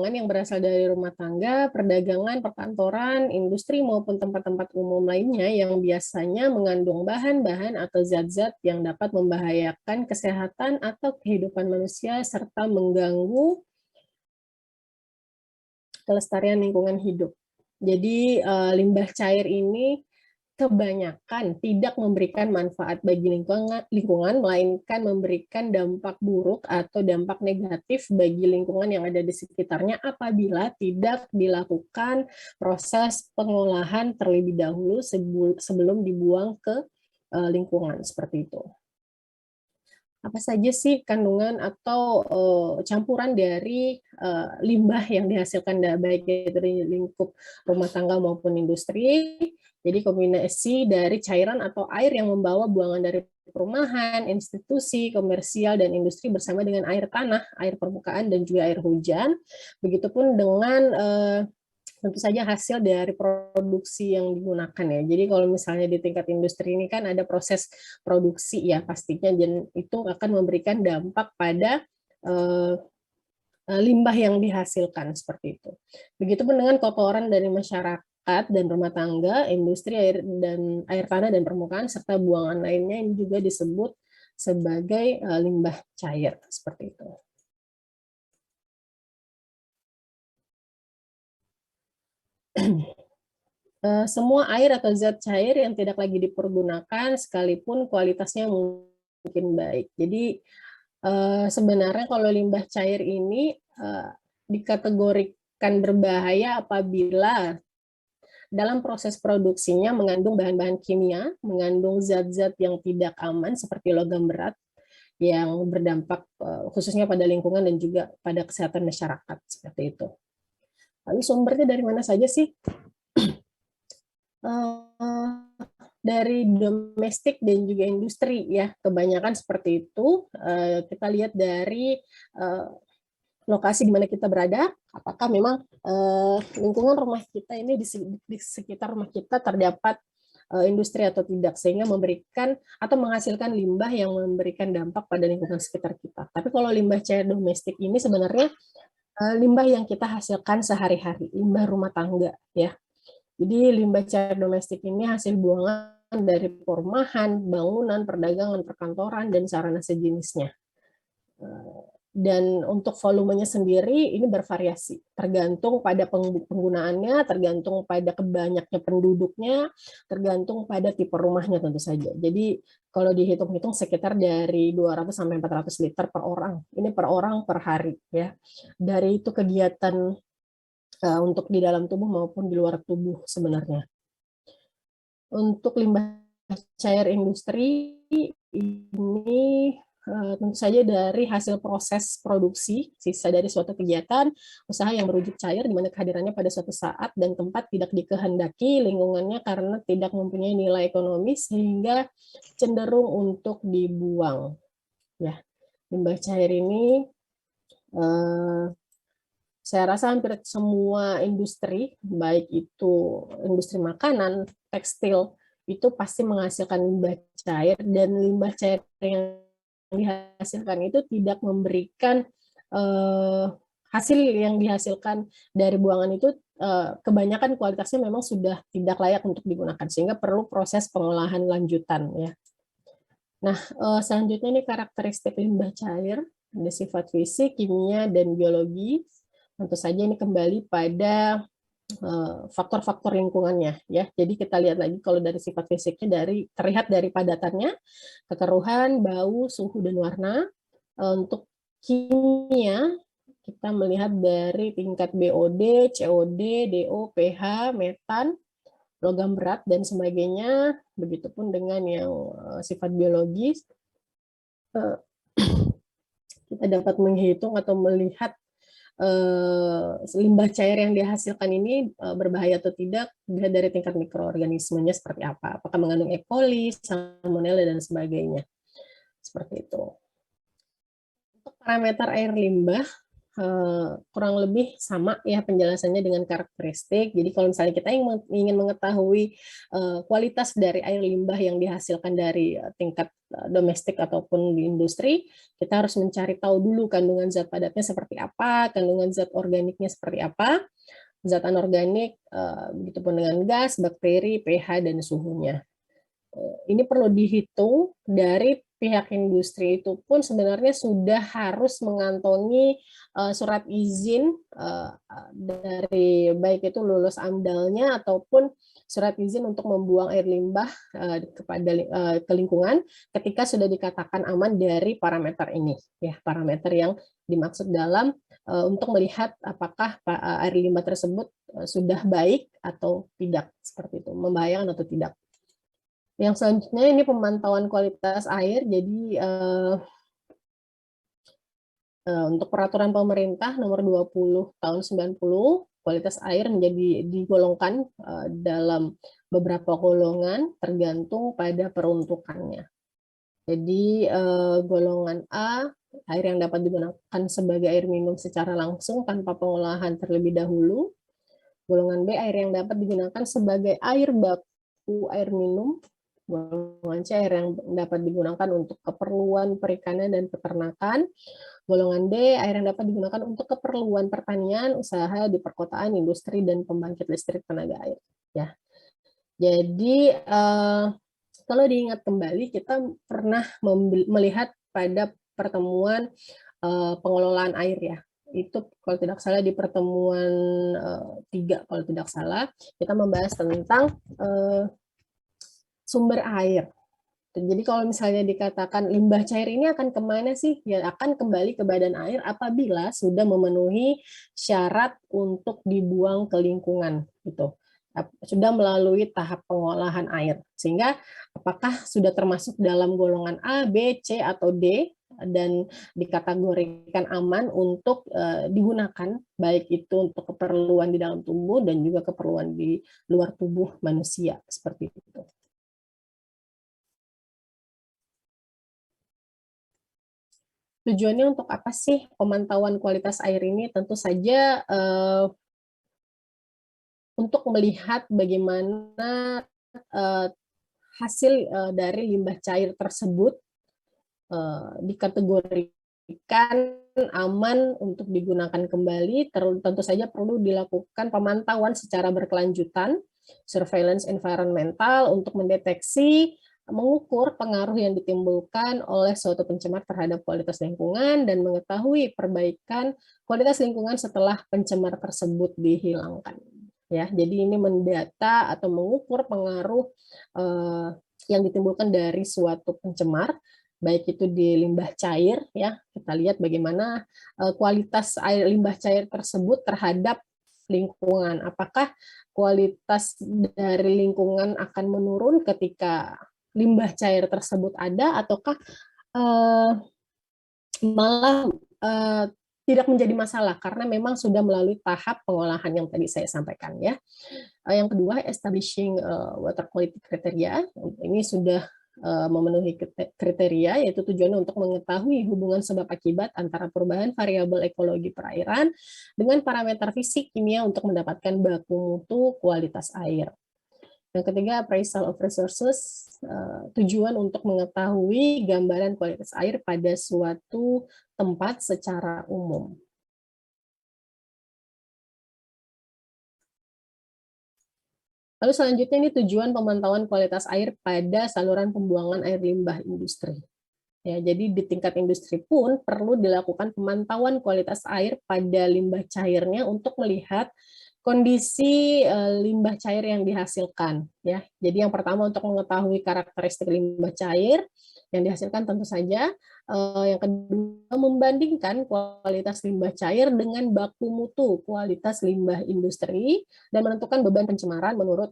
lingkungan yang berasal dari rumah tangga, perdagangan, perkantoran, industri, maupun tempat-tempat umum lainnya yang biasanya mengandung bahan-bahan atau zat-zat yang dapat membahayakan kesehatan atau kehidupan manusia serta mengganggu kelestarian lingkungan hidup. Jadi limbah cair ini kebanyakan tidak memberikan manfaat bagi lingkungan, melainkan memberikan dampak buruk atau dampak negatif bagi lingkungan yang ada di sekitarnya apabila tidak dilakukan proses pengolahan terlebih dahulu sebelum dibuang ke lingkungan, seperti itu. Apa saja sih kandungan atau campuran dari limbah yang dihasilkan baik dari lingkup rumah tangga maupun industri? Jadi kombinasi dari cairan atau air yang membawa buangan dari perumahan, institusi, komersial, dan industri bersama dengan air tanah, air permukaan, dan juga air hujan. Begitupun dengan tentu saja hasil dari produksi yang digunakan ya. Jadi kalau misalnya di tingkat industri ini kan ada proses produksi ya pastinya, dan itu akan memberikan dampak pada limbah yang dihasilkan seperti itu. Begitupun dengan kotoran dari masyarakat dan rumah tangga, industri air tanah dan permukaan serta buangan lainnya ini juga disebut sebagai limbah cair seperti itu. Semua air atau zat cair yang tidak lagi dipergunakan sekalipun kualitasnya mungkin baik. Jadi sebenarnya kalau limbah cair ini dikategorikan berbahaya apabila dalam proses produksinya mengandung bahan-bahan kimia, mengandung zat-zat yang tidak aman seperti logam berat yang berdampak khususnya pada lingkungan dan juga pada kesehatan masyarakat seperti itu. Lalu sumbernya dari mana saja sih? Dari domestik dan juga industri ya, kebanyakan seperti itu. Kita lihat dari lokasi di mana kita berada, apakah memang lingkungan rumah kita ini di sekitar rumah kita terdapat industri atau tidak, sehingga memberikan atau menghasilkan limbah yang memberikan dampak pada lingkungan sekitar kita. Tapi kalau limbah cair domestik ini sebenarnya limbah yang kita hasilkan sehari-hari, limbah rumah tangga ya. Jadi limbah cair domestik ini hasil buangan dari perumahan, bangunan, perdagangan, perkantoran, dan sarana sejenisnya. Dan untuk volumenya sendiri ini bervariasi, tergantung pada penggunaannya, tergantung pada kebanyaknya penduduknya, tergantung pada tipe rumahnya tentu saja. Jadi kalau dihitung-hitung sekitar dari 200 sampai 400 liter per orang. Ini per orang per hari ya. Dari itu kegiatan untuk di dalam tubuh maupun di luar tubuh sebenarnya. Untuk limbah cair industri ini tentu saja dari hasil proses produksi, sisa dari suatu kegiatan, usaha yang berwujud cair, di mana kehadirannya pada suatu saat dan tempat tidak dikehendaki lingkungannya karena tidak mempunyai nilai ekonomis, sehingga cenderung untuk dibuang. Ya, limbah cair ini saya rasa hampir semua industri, baik itu industri makanan, tekstil, itu pasti menghasilkan limbah cair, dan limbah cair yang dihasilkan itu tidak memberikan hasil yang dihasilkan dari buangan itu kebanyakan kualitasnya memang sudah tidak layak untuk digunakan, sehingga perlu proses pengolahan lanjutan ya. Nah, selanjutnya ini karakteristik limbah cair, ada sifat fisik, kimia, dan biologi. Tentu saja ini kembali pada faktor-faktor lingkungannya ya. Jadi kita lihat lagi kalau dari sifat fisiknya terlihat dari padatannya, kekeruhan, bau, suhu, dan warna. Untuk kimia kita melihat dari tingkat BOD, COD, DO, pH, metan, logam berat, dan sebagainya. Begitupun dengan yang sifat biologis, kita dapat menghitung atau melihat limbah cair yang dihasilkan ini berbahaya atau tidak dari tingkat mikroorganismenya seperti apa, apakah mengandung E. coli, salmonella, dan sebagainya. Seperti itu. Untuk parameter air limbah, kurang lebih sama ya penjelasannya dengan karakteristik. Jadi kalau misalnya kita ingin mengetahui kualitas dari air limbah yang dihasilkan dari tingkat domestik ataupun di industri, kita harus mencari tahu dulu kandungan zat padatnya seperti apa, kandungan zat organiknya seperti apa, zat anorganik, begitupun dengan gas, bakteri, pH, dan suhunya. Ini perlu dihitung dari pihak industri itu pun sebenarnya sudah harus mengantongi surat izin dari baik itu lulus AMDAL-nya ataupun surat izin untuk membuang air limbah kepada ke lingkungan ketika sudah dikatakan aman dari parameter ini, ya parameter yang dimaksud dalam untuk melihat apakah air limbah tersebut sudah baik atau tidak, seperti itu, membahayakan atau tidak. Yang selanjutnya ini pemantauan kualitas air. Jadi untuk peraturan pemerintah nomor 20 tahun 90, kualitas air menjadi digolongkan dalam beberapa golongan tergantung pada peruntukannya. Jadi golongan A, air yang dapat digunakan sebagai air minum secara langsung tanpa pengolahan terlebih dahulu. Golongan B, air yang dapat digunakan sebagai air baku air minum. Golongan C, air yang dapat digunakan untuk keperluan perikanan dan peternakan. Golongan D, air yang dapat digunakan untuk keperluan pertanian, usaha di perkotaan, industri, dan pembangkit listrik tenaga air. Ya, jadi kalau diingat kembali, kita pernah melihat pada pertemuan pengelolaan air ya. Itu kalau tidak salah di pertemuan 3 kalau tidak salah, kita membahas tentang sumber air. Jadi kalau misalnya dikatakan limbah cair ini akan kemana sih? Ya akan kembali ke badan air apabila sudah memenuhi syarat untuk dibuang ke lingkungan, gitu. Sudah melalui tahap pengolahan air. Sehingga apakah sudah termasuk dalam golongan A, B, C, atau D, dan dikategorikan aman untuk digunakan, baik itu untuk keperluan di dalam tubuh dan juga keperluan di luar tubuh manusia, seperti itu. Tujuannya untuk apa sih pemantauan kualitas air ini? Tentu saja untuk melihat bagaimana hasil dari limbah cair tersebut dikategorikan aman untuk digunakan kembali. Tentu saja perlu dilakukan pemantauan secara berkelanjutan, surveillance environmental untuk mendeteksi, mengukur pengaruh yang ditimbulkan oleh suatu pencemar terhadap kualitas lingkungan dan mengetahui perbaikan kualitas lingkungan setelah pencemar tersebut dihilangkan. Ya, jadi ini mendata atau mengukur pengaruh yang ditimbulkan dari suatu pencemar, baik itu di limbah cair, ya kita lihat bagaimana kualitas air limbah cair tersebut terhadap lingkungan. Apakah kualitas dari lingkungan akan menurun ketika limbah cair tersebut ada, ataukah malah tidak menjadi masalah karena memang sudah melalui tahap pengolahan yang tadi saya sampaikan ya. Yang kedua, establishing water quality criteria. Ini sudah memenuhi kriteria, yaitu tujuannya untuk mengetahui hubungan sebab akibat antara perubahan variabel ekologi perairan dengan parameter fisik kimia untuk mendapatkan baku mutu kualitas air. Yang ketiga, appraisal of resources, tujuan untuk mengetahui gambaran kualitas air pada suatu tempat secara umum. Lalu selanjutnya ini tujuan pemantauan kualitas air pada saluran pembuangan air limbah industri. Ya, jadi di tingkat industri pun perlu dilakukan pemantauan kualitas air pada limbah cairnya untuk melihat kondisi limbah cair yang dihasilkan. Ya, jadi yang pertama untuk mengetahui karakteristik limbah cair yang dihasilkan tentu saja. Yang kedua membandingkan kualitas limbah cair dengan baku mutu kualitas limbah industri dan menentukan beban pencemaran menurut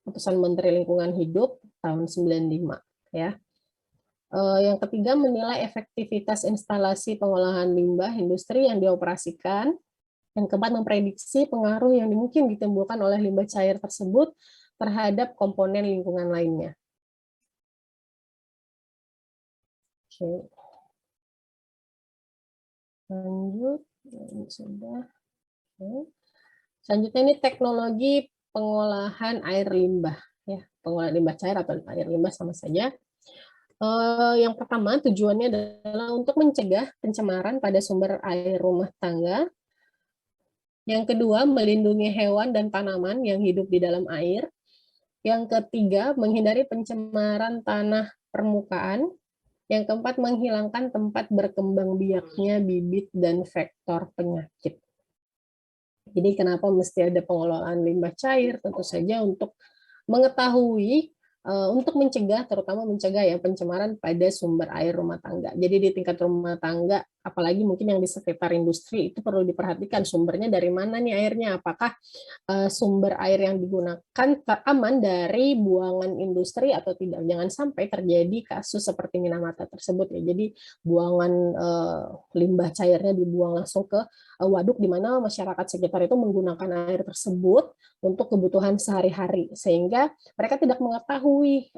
Keputusan Menteri Lingkungan Hidup tahun 95. Ya. Yang ketiga, menilai efektivitas instalasi pengolahan limbah industri yang dioperasikan. Yang keempat, memprediksi pengaruh yang mungkin ditimbulkan oleh limbah cair tersebut terhadap komponen lingkungan lainnya. Oke. Lanjut. Ini sudah. Oke. Selanjutnya ini teknologi pengolahan air limbah, ya, pengolahan limbah cair atau air limbah sama saja. Yang pertama tujuannya adalah untuk mencegah pencemaran pada sumber air rumah tangga. Yang kedua, melindungi hewan dan tanaman yang hidup di dalam air. Yang ketiga, menghindari pencemaran tanah permukaan. Yang keempat, menghilangkan tempat berkembang biaknya bibit dan vektor penyakit. Jadi kenapa mesti ada pengelolaan limbah cair? Tentu saja untuk mengetahui, untuk mencegah, terutama mencegah ya pencemaran pada sumber air rumah tangga. Jadi di tingkat rumah tangga, apalagi mungkin yang di sekitar industri, itu perlu diperhatikan sumbernya dari mana nih airnya. Apakah sumber air yang digunakan aman dari buangan industri atau tidak. Jangan sampai terjadi kasus seperti Minamata tersebut ya. Jadi buangan limbah cairnya dibuang langsung ke waduk di mana masyarakat sekitar itu menggunakan air tersebut untuk kebutuhan sehari-hari, sehingga mereka tidak mengetahui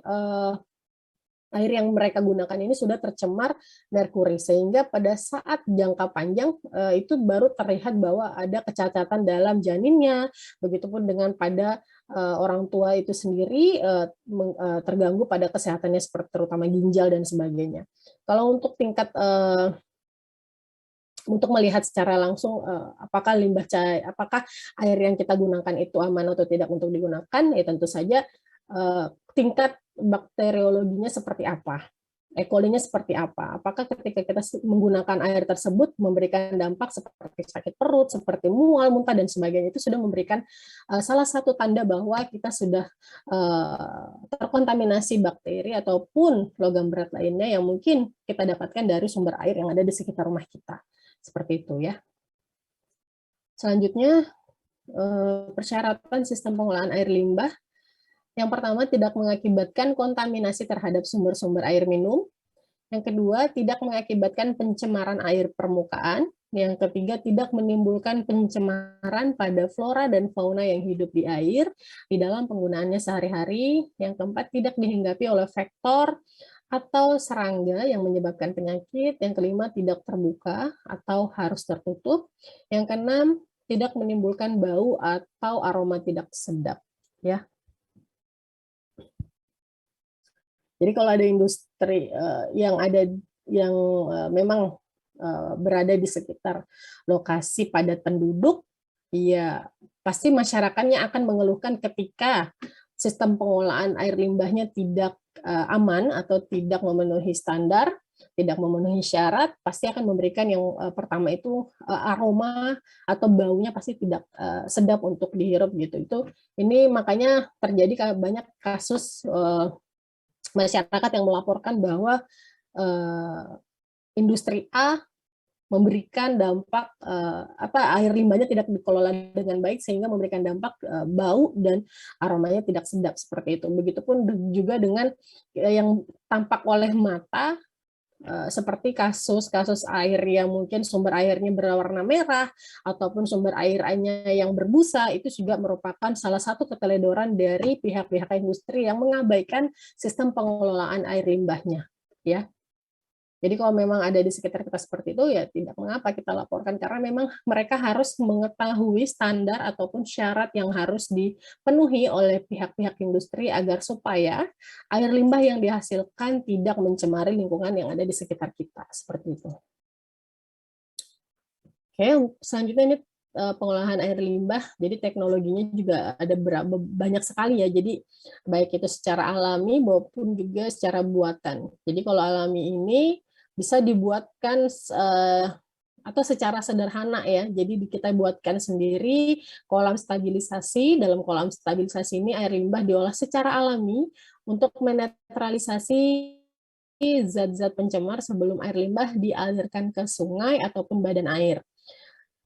air yang mereka gunakan ini sudah tercemar merkuri, sehingga pada saat jangka panjang itu baru terlihat bahwa ada kecacatan dalam janinnya, begitupun dengan pada orang tua itu sendiri terganggu pada kesehatannya seperti terutama ginjal dan sebagainya. Kalau untuk tingkat untuk melihat secara langsung apakah limbah cair, apakah air yang kita gunakan itu aman atau tidak untuk digunakan, ya tentu saja tingkat bakteriologinya seperti apa, E. coli-nya seperti apa, apakah ketika kita menggunakan air tersebut memberikan dampak seperti sakit perut, seperti mual, muntah, dan sebagainya, itu sudah memberikan salah satu tanda bahwa kita sudah terkontaminasi bakteri ataupun logam berat lainnya yang mungkin kita dapatkan dari sumber air yang ada di sekitar rumah kita. Seperti itu ya. Selanjutnya, persyaratan sistem pengolahan air limbah. Yang pertama, tidak mengakibatkan kontaminasi terhadap sumber-sumber air minum. Yang kedua, tidak mengakibatkan pencemaran air permukaan. Yang ketiga, tidak menimbulkan pencemaran pada flora dan fauna yang hidup di air di dalam penggunaannya sehari-hari. Yang keempat, tidak dihinggapi oleh vektor atau serangga yang menyebabkan penyakit. Yang kelima, tidak terbuka atau harus tertutup. Yang keenam, tidak menimbulkan bau atau aroma tidak sedap. Ya. Jadi kalau ada industri yang memang berada di sekitar lokasi padat penduduk, ya pasti masyarakatnya akan mengeluhkan ketika sistem pengolahan air limbahnya tidak aman atau tidak memenuhi standar, tidak memenuhi syarat, pasti akan memberikan yang pertama itu aroma atau baunya pasti tidak sedap untuk dihirup gitu. Ini makanya terjadi banyak kasus masyarakat yang melaporkan bahwa industri A memberikan dampak air limbahnya tidak dikelola dengan baik sehingga memberikan dampak bau dan aromanya tidak sedap seperti itu. Begitupun juga dengan yang tampak oleh mata seperti kasus-kasus air yang mungkin sumber airnya berwarna merah ataupun sumber airnya yang berbusa, itu juga merupakan salah satu keteledoran dari pihak-pihak industri yang mengabaikan sistem pengelolaan air limbahnya, ya. Jadi kalau memang ada di sekitar kita seperti itu, ya tidak mengapa kita laporkan, karena memang mereka harus mengetahui standar ataupun syarat yang harus dipenuhi oleh pihak-pihak industri agar supaya air limbah yang dihasilkan tidak mencemari lingkungan yang ada di sekitar kita, seperti itu. Oke, selanjutnya ini pengolahan air limbah, jadi teknologinya juga ada banyak sekali ya, jadi baik itu secara alami maupun juga secara buatan. Jadi kalau alami ini bisa dibuatkan atau secara sederhana ya, jadi kita buatkan sendiri kolam stabilisasi. Dalam kolam stabilisasi ini air limbah diolah secara alami untuk menetralisasi zat-zat pencemar sebelum air limbah dialirkan ke sungai ataupun badan air.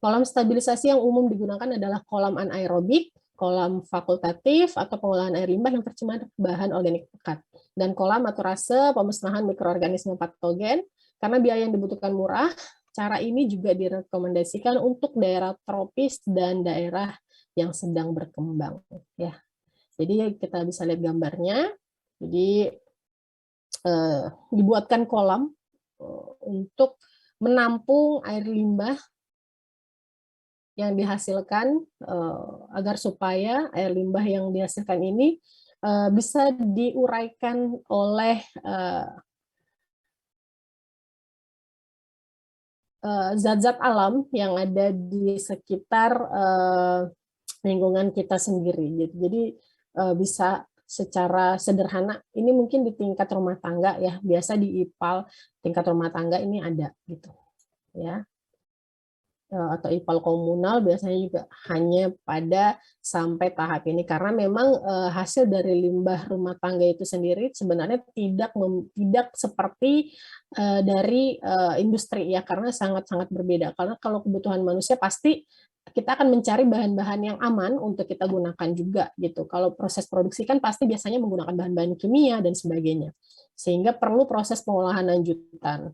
Kolam stabilisasi yang umum digunakan adalah kolam anaerobik, kolam fakultatif, atau pengolahan air limbah yang tercemar bahan organik pekat, dan kolam aturase pemusnahan mikroorganisme patogen. Karena biaya yang dibutuhkan murah, cara ini juga direkomendasikan untuk daerah tropis dan daerah yang sedang berkembang. Ya, jadi kita bisa lihat gambarnya. Jadi dibuatkan kolam untuk menampung air limbah yang dihasilkan agar supaya air limbah yang dihasilkan ini bisa diuraikan oleh zat-zat alam yang ada di sekitar lingkungan kita sendiri. Jadi bisa secara sederhana, ini mungkin di tingkat rumah tangga ya, biasa di IPAL tingkat rumah tangga ini ada gitu ya, atau IPAL komunal biasanya juga hanya pada sampai tahap ini, karena memang hasil dari limbah rumah tangga itu sendiri sebenarnya tidak seperti dari industri ya, karena sangat-sangat berbeda. Karena kalau kebutuhan manusia pasti kita akan mencari bahan-bahan yang aman untuk kita gunakan juga gitu. Kalau proses produksi kan pasti biasanya menggunakan bahan-bahan kimia dan sebagainya, sehingga perlu proses pengolahan lanjutan.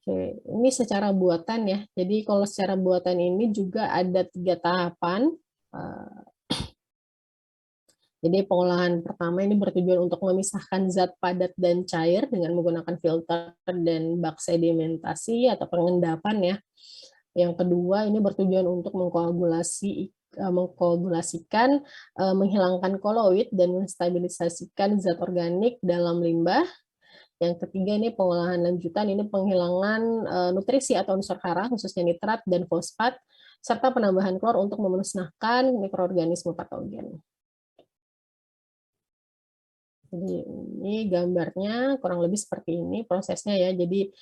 Oke, ini secara buatan ya. Jadi kalau secara buatan ini juga ada 3 tahapan. Jadi pengolahan pertama ini bertujuan untuk memisahkan zat padat dan cair dengan menggunakan filter dan bak sedimentasi atau pengendapan ya. Yang kedua ini bertujuan untuk mengkoagulasikan, menghilangkan koloid dan menstabilisasikan zat organik dalam limbah. Yang ketiga ini pengolahan lanjutan, ini penghilangan nutrisi atau unsur hara, khususnya nitrat dan fosfat, serta penambahan klor untuk memusnahkan mikroorganisme patogen. Jadi ini gambarnya kurang lebih seperti ini prosesnya ya. Jadi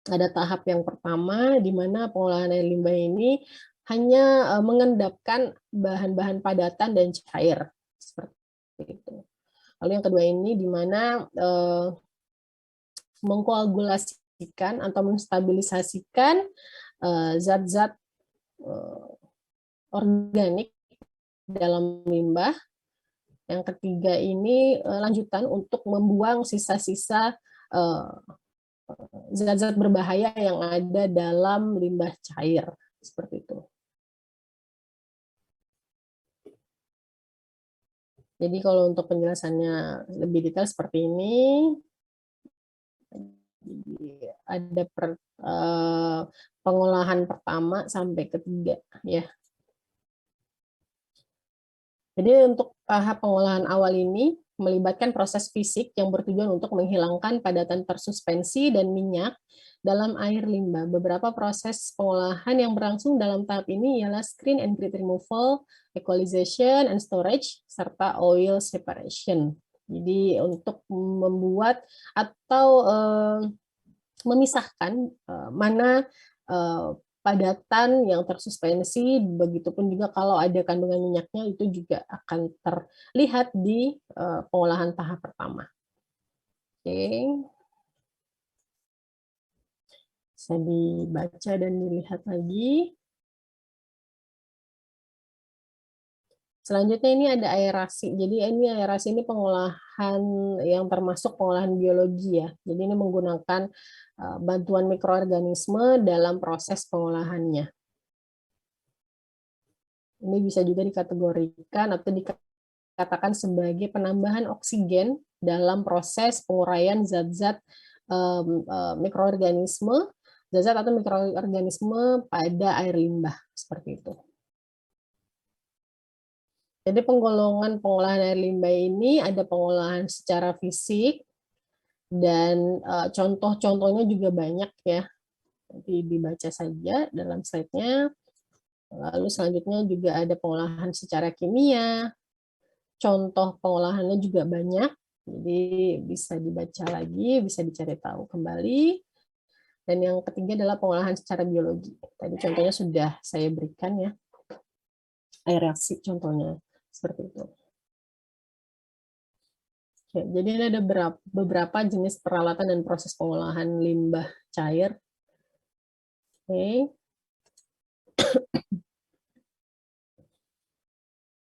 ada tahap yang pertama di mana pengolahan air limbah ini hanya mengendapkan bahan-bahan padatan dan cair seperti itu. Lalu yang kedua ini di mana mengkoagulasikan atau menstabilisasikan zat-zat organik dalam limbah. Yang ketiga ini lanjutan untuk membuang sisa-sisa zat-zat berbahaya yang ada dalam limbah cair seperti itu. Jadi kalau untuk penjelasannya lebih detail seperti ini, ada pengolahan pertama sampai ketiga ya. Jadi untuk tahap pengolahan awal ini melibatkan proses fisik yang bertujuan untuk menghilangkan padatan tersuspensi dan minyak dalam air limbah. Beberapa proses pengolahan yang berlangsung dalam tahap ini ialah screen and grit removal, equalization and storage, serta oil separation. Jadi untuk membuat atau memisahkan mana padatan yang tersuspensi, begitupun juga kalau ada kandungan minyaknya itu juga akan terlihat di pengolahan tahap pertama. Oke. Bisa dibaca dan dilihat lagi. Selanjutnya ini ada aerasi. Jadi ini aerasi ini pengolahan yang termasuk pengolahan biologi ya. Jadi ini menggunakan bantuan mikroorganisme dalam proses pengolahannya. Ini bisa juga dikategorikan atau dikatakan sebagai penambahan oksigen dalam proses penguraian zat-zat mikroorganisme, zat-zat atau mikroorganisme pada air limbah seperti itu. Jadi penggolongan pengolahan air limbah ini ada pengolahan secara fisik dan contoh-contohnya juga banyak ya. Nanti dibaca saja dalam slide-nya. Lalu selanjutnya juga ada pengolahan secara kimia. Contoh pengolahannya juga banyak. Jadi bisa dibaca lagi, bisa dicari tahu kembali. Dan yang ketiga adalah pengolahan secara biologi. Tadi contohnya sudah saya berikan ya. Aerasi contohnya. Seperti itu. Oke, jadi ini ada beberapa jenis peralatan dan proses pengolahan limbah cair. Oke.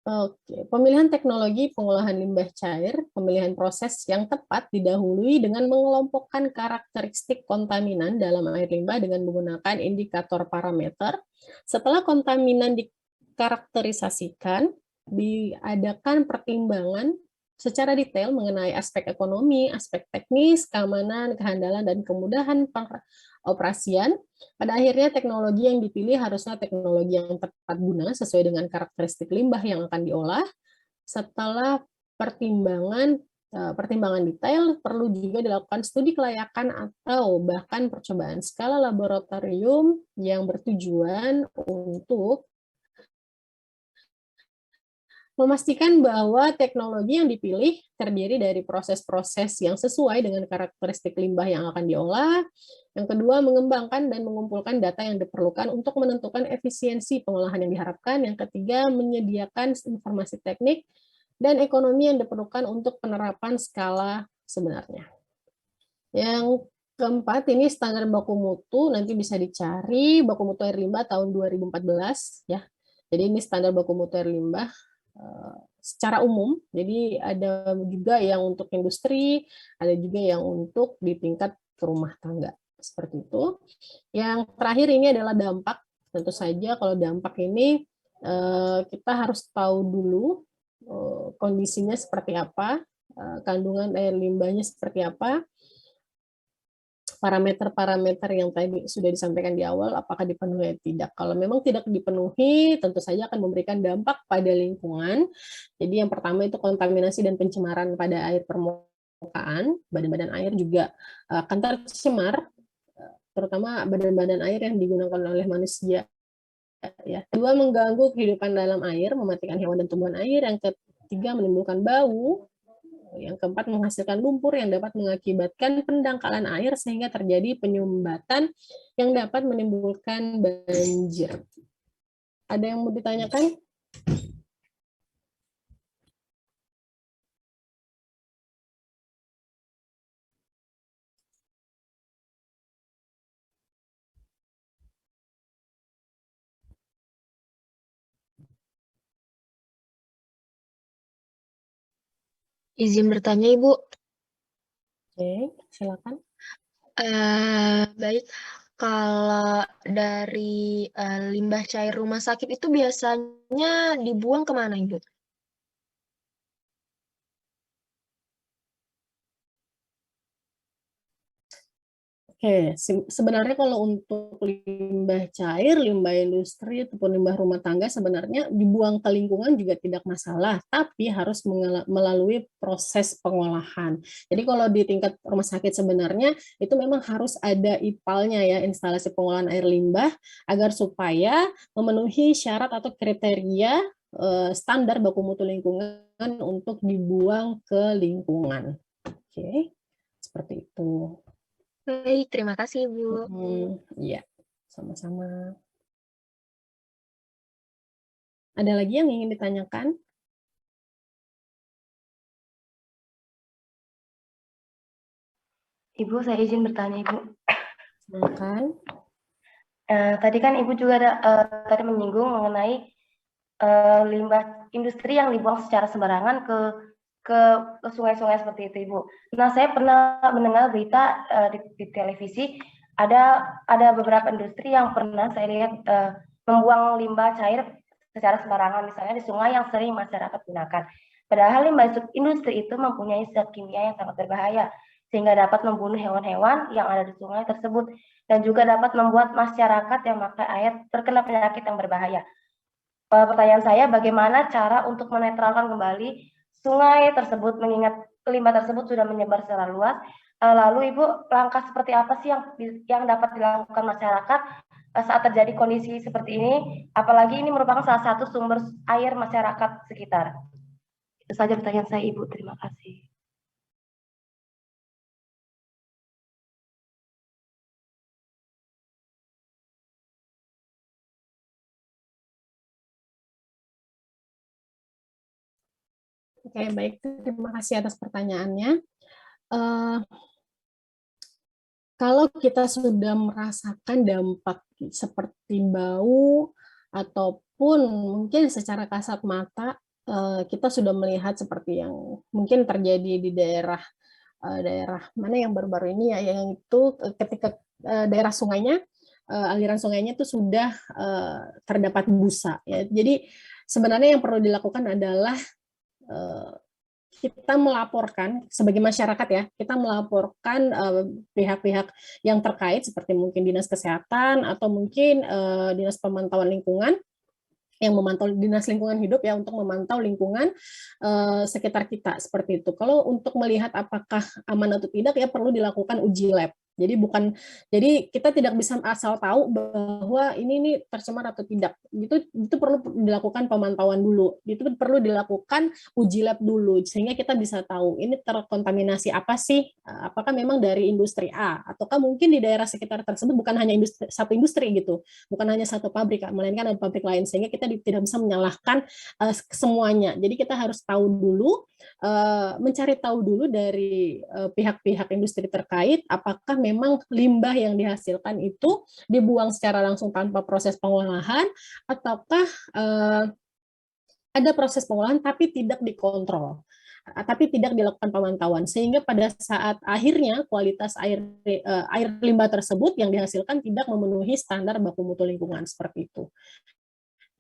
Oke, pemilihan teknologi pengolahan limbah cair, pemilihan proses yang tepat didahului dengan mengelompokkan karakteristik kontaminan dalam air limbah dengan menggunakan indikator parameter. Setelah kontaminan dikarakterisasikan, diadakan pertimbangan secara detail mengenai aspek ekonomi, aspek teknis, keamanan, kehandalan, dan kemudahan operasian. Pada akhirnya teknologi yang dipilih haruslah teknologi yang tepat guna sesuai dengan karakteristik limbah yang akan diolah. Setelah pertimbangan detail, perlu juga dilakukan studi kelayakan atau bahkan percobaan skala laboratorium yang bertujuan untuk memastikan bahwa teknologi yang dipilih terdiri dari proses-proses yang sesuai dengan karakteristik limbah yang akan diolah. Yang kedua, mengembangkan dan mengumpulkan data yang diperlukan untuk menentukan efisiensi pengolahan yang diharapkan. Yang ketiga, menyediakan informasi teknik dan ekonomi yang diperlukan untuk penerapan skala sebenarnya. Yang keempat, ini standar baku mutu, nanti bisa dicari baku mutu air limbah tahun 2014 ya. Jadi ini standar baku mutu air limbah secara umum, jadi ada juga yang untuk industri, ada juga yang untuk di tingkat rumah tangga, seperti itu. Yang terakhir ini adalah dampak, tentu saja kalau dampak ini kita harus tahu dulu kondisinya seperti apa, kandungan air limbahnya seperti apa, parameter-parameter yang tadi sudah disampaikan di awal, apakah dipenuhi atau tidak. Kalau memang tidak dipenuhi, tentu saja akan memberikan dampak pada lingkungan. Jadi yang pertama itu kontaminasi dan pencemaran pada air permukaan, badan-badan air juga akan tercemar, terutama badan-badan air yang digunakan oleh manusia. Ya. Kedua, mengganggu kehidupan dalam air, mematikan hewan dan tumbuhan air. Yang ketiga, menimbulkan bau. Yang keempat, menghasilkan lumpur yang dapat mengakibatkan pendangkalan air sehingga terjadi penyumbatan yang dapat menimbulkan banjir. Ada yang mau ditanyakan? Izin bertanya, Ibu. Oke, silakan. Baik, kalau dari limbah cair rumah sakit itu biasanya dibuang kemana, Ibu? Oke, sebenarnya kalau untuk limbah cair, limbah industri, ataupun limbah rumah tangga sebenarnya dibuang ke lingkungan juga tidak masalah, tapi harus melalui proses pengolahan. Jadi kalau di tingkat rumah sakit sebenarnya itu memang harus ada IPAL-nya ya, instalasi pengolahan air limbah, agar supaya memenuhi syarat atau kriteria standar baku mutu lingkungan untuk dibuang ke lingkungan. Oke, seperti itu. Baik, terima kasih, Ibu. Iya, sama-sama. Ada lagi yang ingin ditanyakan? Ibu, saya izin bertanya, Ibu. Silakan. Tadi kan Ibu juga tadi menyinggung mengenai limbah industri yang dibuang secara sembarangan ke sungai-sungai seperti itu, Ibu. Nah, saya pernah mendengar berita di televisi ada beberapa industri yang pernah saya lihat membuang limbah cair secara sembarangan, misalnya di sungai yang sering masyarakat gunakan. Padahal limbah industri itu mempunyai zat kimia yang sangat berbahaya, sehingga dapat membunuh hewan-hewan yang ada di sungai tersebut, dan juga dapat membuat masyarakat yang memakai air terkena penyakit yang berbahaya. Pertanyaan saya, bagaimana cara untuk menetralkan kembali sungai tersebut, mengingat limbah tersebut sudah menyebar secara luas. Lalu Ibu, langkah seperti apa sih yang dapat dilakukan masyarakat saat terjadi kondisi seperti ini, apalagi ini merupakan salah satu sumber air masyarakat sekitar. Itu saja pertanyaan saya, Ibu. Terima kasih. Oke, baik. Terima kasih atas pertanyaannya. Kalau kita sudah merasakan dampak seperti bau ataupun mungkin secara kasat mata kita sudah melihat seperti yang mungkin terjadi di daerah mana yang baru-baru ini ya, yang itu ketika daerah sungainya, aliran sungainya itu sudah terdapat busa ya. Jadi sebenarnya yang perlu dilakukan adalah kita melaporkan sebagai masyarakat ya, kita melaporkan pihak-pihak yang terkait seperti mungkin Dinas Kesehatan atau mungkin Dinas Pemantauan Lingkungan yang memantau Dinas Lingkungan Hidup ya untuk memantau lingkungan sekitar kita seperti itu. Kalau untuk melihat apakah aman atau tidak ya perlu dilakukan uji lab. Jadi kita tidak bisa asal tahu bahwa ini tercemar atau tidak. Itu perlu dilakukan pemantauan dulu. Itu perlu dilakukan uji lab dulu sehingga kita bisa tahu ini terkontaminasi apa sih? Apakah memang dari industri A ataukah mungkin di daerah sekitar tersebut bukan hanya satu industri gitu, bukan hanya satu pabrik, melainkan ada pabrik lain sehingga kita tidak bisa menyalahkan semuanya. Jadi kita harus tahu dulu, mencari tahu dulu dari pihak-pihak industri terkait apakah memang limbah yang dihasilkan itu dibuang secara langsung tanpa proses pengolahan ataukah ada proses pengolahan tapi tidak dikontrol, tapi tidak dilakukan pemantauan sehingga pada saat akhirnya kualitas air limbah tersebut yang dihasilkan tidak memenuhi standar baku mutu lingkungan seperti itu.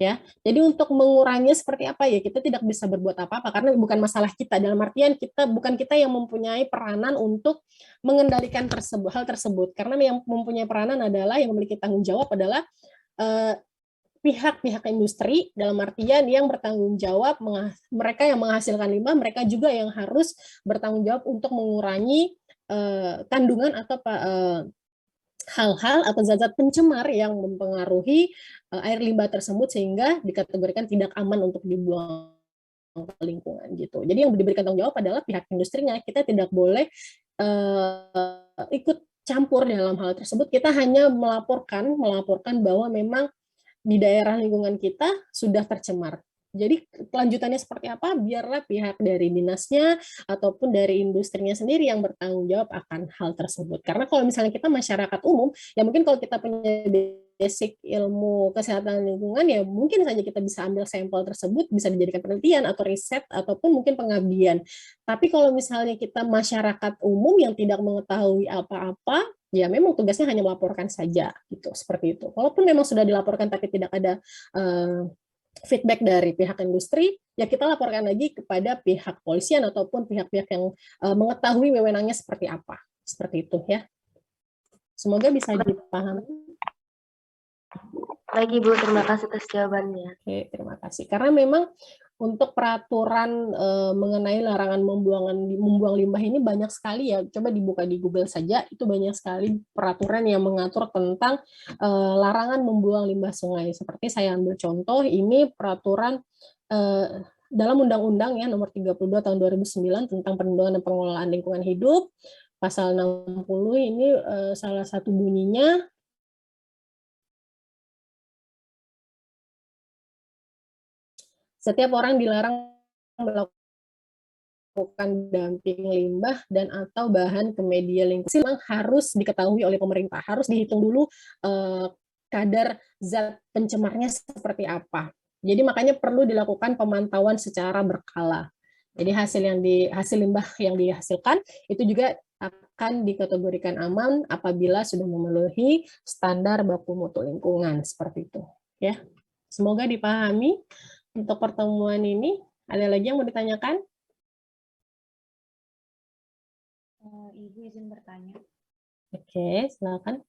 Ya, jadi untuk menguranginya seperti apa ya kita tidak bisa berbuat apa-apa karena bukan masalah kita, dalam artian bukan kita yang mempunyai peranan untuk mengendalikan hal tersebut, karena yang mempunyai peranan adalah yang memiliki tanggung jawab adalah pihak-pihak industri, dalam artian yang bertanggung jawab mereka yang menghasilkan limbah, mereka juga yang harus bertanggung jawab untuk mengurangi kandungan atau hal-hal atau zat-zat pencemar yang mempengaruhi air limbah tersebut sehingga dikategorikan tidak aman untuk dibuang ke lingkungan gitu. Jadi yang diberikan tanggung jawab adalah pihak industrinya. Kita tidak boleh ikut campur dalam hal tersebut. Kita hanya melaporkan bahwa memang di daerah lingkungan kita sudah tercemar. Jadi kelanjutannya seperti apa, biarlah pihak dari dinasnya ataupun dari industrinya sendiri yang bertanggung jawab akan hal tersebut. Karena kalau misalnya kita masyarakat umum, ya mungkin kalau kita punya basic ilmu kesehatan lingkungan, ya mungkin saja kita bisa ambil sampel tersebut, bisa dijadikan penelitian atau riset, ataupun mungkin pengabdian. Tapi kalau misalnya kita masyarakat umum yang tidak mengetahui apa-apa, ya memang tugasnya hanya melaporkan saja, gitu, seperti itu. Walaupun memang sudah dilaporkan tapi tidak ada feedback dari pihak industri, ya kita laporkan lagi kepada pihak polisian ataupun pihak-pihak yang mengetahui wewenangnya seperti apa. Seperti itu ya. Semoga bisa dipahami. Baik Ibu, terima kasih atas jawabannya. Oke, terima kasih. Karena memang untuk peraturan mengenai larangan membuang limbah ini banyak sekali ya. Coba dibuka di Google saja, itu banyak sekali peraturan yang mengatur tentang larangan membuang limbah sungai. Seperti saya ambil contoh, ini peraturan dalam Undang-Undang ya Nomor 32 Tahun 2009 tentang Perlindungan dan Pengelolaan Lingkungan Hidup, pasal 60 ini salah satu bunyinya, setiap orang dilarang melakukan dumping limbah dan atau bahan ke media lingkungan harus diketahui oleh pemerintah, harus dihitung dulu kadar zat pencemarnya seperti apa. Jadi makanya perlu dilakukan pemantauan secara berkala. Jadi hasil limbah yang dihasilkan itu juga akan dikategorikan aman apabila sudah memenuhi standar baku mutu lingkungan seperti itu. Ya, semoga dipahami. Untuk pertemuan ini, ada lagi yang mau ditanyakan? Ibu izin bertanya. Oke, silakan.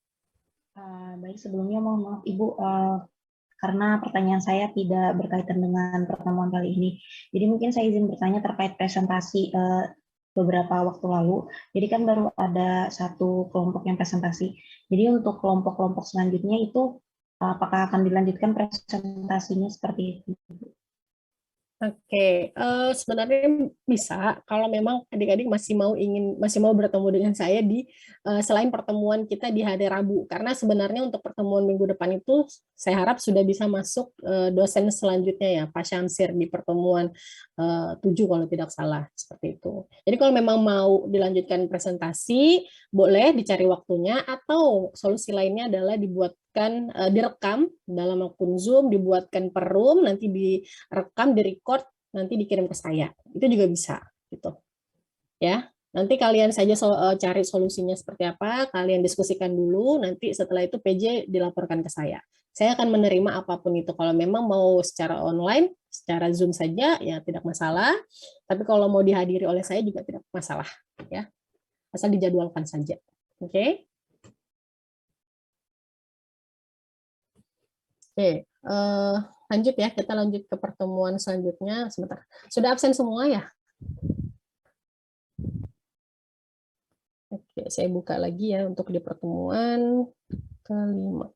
Baik, sebelumnya mohon maaf Ibu, karena pertanyaan saya tidak berkaitan dengan pertemuan kali ini. Jadi mungkin saya izin bertanya terkait presentasi beberapa waktu lalu. Jadi kan baru ada satu kelompok yang presentasi. Jadi untuk kelompok-kelompok selanjutnya itu apakah akan dilanjutkan presentasinya seperti itu? Oke, sebenarnya bisa kalau memang adik-adik masih mau bertemu dengan saya di selain pertemuan kita di hari Rabu, karena sebenarnya untuk pertemuan minggu depan itu saya harap sudah bisa masuk dosen selanjutnya ya Pak Syamsir di pertemuan 7 kalau tidak salah seperti itu. Jadi kalau memang mau dilanjutkan presentasi boleh dicari waktunya, atau solusi lainnya adalah direkam dalam akun Zoom, dibuatkan per room, nanti direkam, direcord, nanti dikirim ke saya. Itu juga bisa gitu. Ya. Nanti kalian saja cari solusinya seperti apa, kalian diskusikan dulu, nanti setelah itu PJ dilaporkan ke saya. Saya akan menerima apapun itu. Kalau memang mau secara online, secara Zoom saja, ya tidak masalah. Tapi kalau mau dihadiri oleh saya juga tidak masalah, ya. Asal dijadwalkan saja. Oke? Oke, lanjut ya. Kita lanjut ke pertemuan selanjutnya. Sebentar. Sudah absen semua ya? Oke, saya buka lagi ya untuk di pertemuan kelima.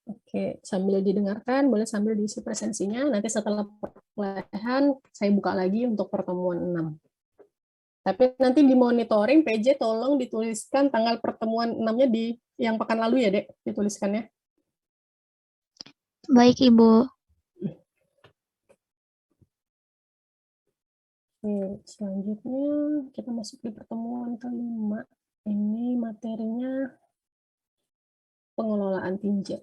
Oke, sambil didengarkan, boleh sambil diisi presensinya. Nanti setelah perkuliahan, saya buka lagi untuk pertemuan 6. Tapi nanti di monitoring, PJ tolong dituliskan tanggal pertemuan 6-nya di yang pekan lalu ya, Dek, dituliskannya. Baik, Ibu. Oke, selanjutnya kita masuk di pertemuan kelima. Ini materinya pengelolaan tinja.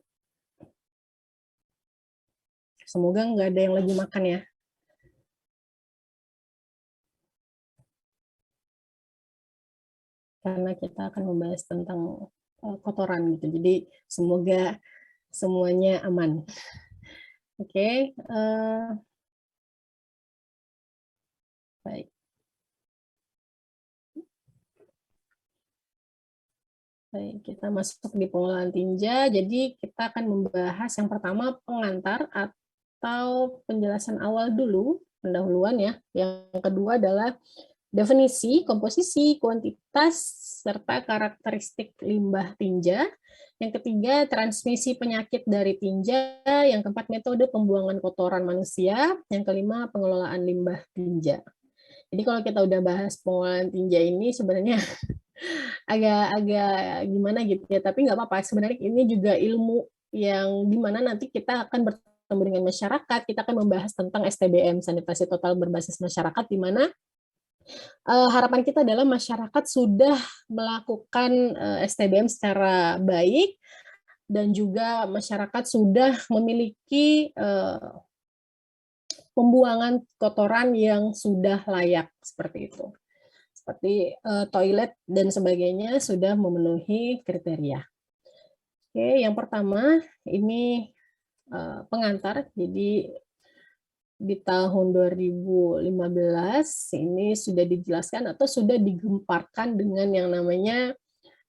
Semoga nggak ada yang lagi makan ya. Karena kita akan membahas tentang kotoran gitu. Jadi semoga semuanya aman. Oke, baik. Baik, kita masuk di pengelolaan tinja. Jadi kita akan membahas yang pertama pengantar atau penjelasan awal dulu, pendahuluan ya. Yang kedua adalah definisi, komposisi, kuantitas, serta karakteristik limbah tinja. Yang ketiga, transmisi penyakit dari tinja. Yang keempat, metode pembuangan kotoran manusia. Yang kelima, pengelolaan limbah tinja. Jadi kalau kita udah bahas pengelolaan tinja ini sebenarnya agak gimana gitu ya, tapi nggak apa-apa. Sebenarnya ini juga ilmu yang dimana nanti kita akan bertemu dengan masyarakat, kita akan membahas tentang STBM, sanitasi total berbasis masyarakat, di mana harapan kita adalah masyarakat sudah melakukan STBM secara baik, dan juga masyarakat sudah memiliki pembuangan kotoran yang sudah layak, seperti itu. Seperti toilet dan sebagainya sudah memenuhi kriteria. Oke, yang pertama ini pengantar. Jadi di tahun 2015 ini sudah dijelaskan atau sudah digemparkan dengan yang namanya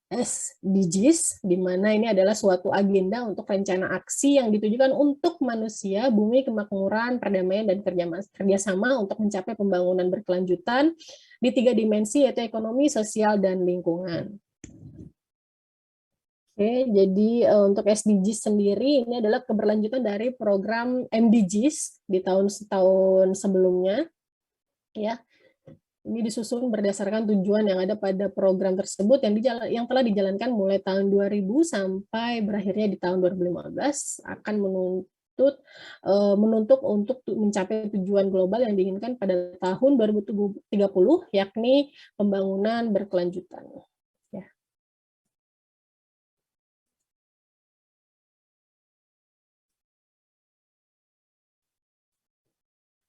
SDGs, di mana ini adalah suatu agenda untuk rencana aksi yang ditujukan untuk manusia, bumi, kemakmuran, perdamaian, dan kerjasama untuk mencapai pembangunan berkelanjutan di 3 dimensi, yaitu ekonomi, sosial, dan lingkungan. Oke, jadi untuk SDGs sendiri ini adalah keberlanjutan dari program MDGs di tahun-tahun sebelumnya, ya. Ini disusun berdasarkan tujuan yang ada pada program tersebut yang telah dijalankan mulai tahun 2000 sampai berakhirnya di tahun 2015, akan menuntut untuk mencapai tujuan global yang diinginkan pada tahun 2030, yakni pembangunan berkelanjutan. Ya.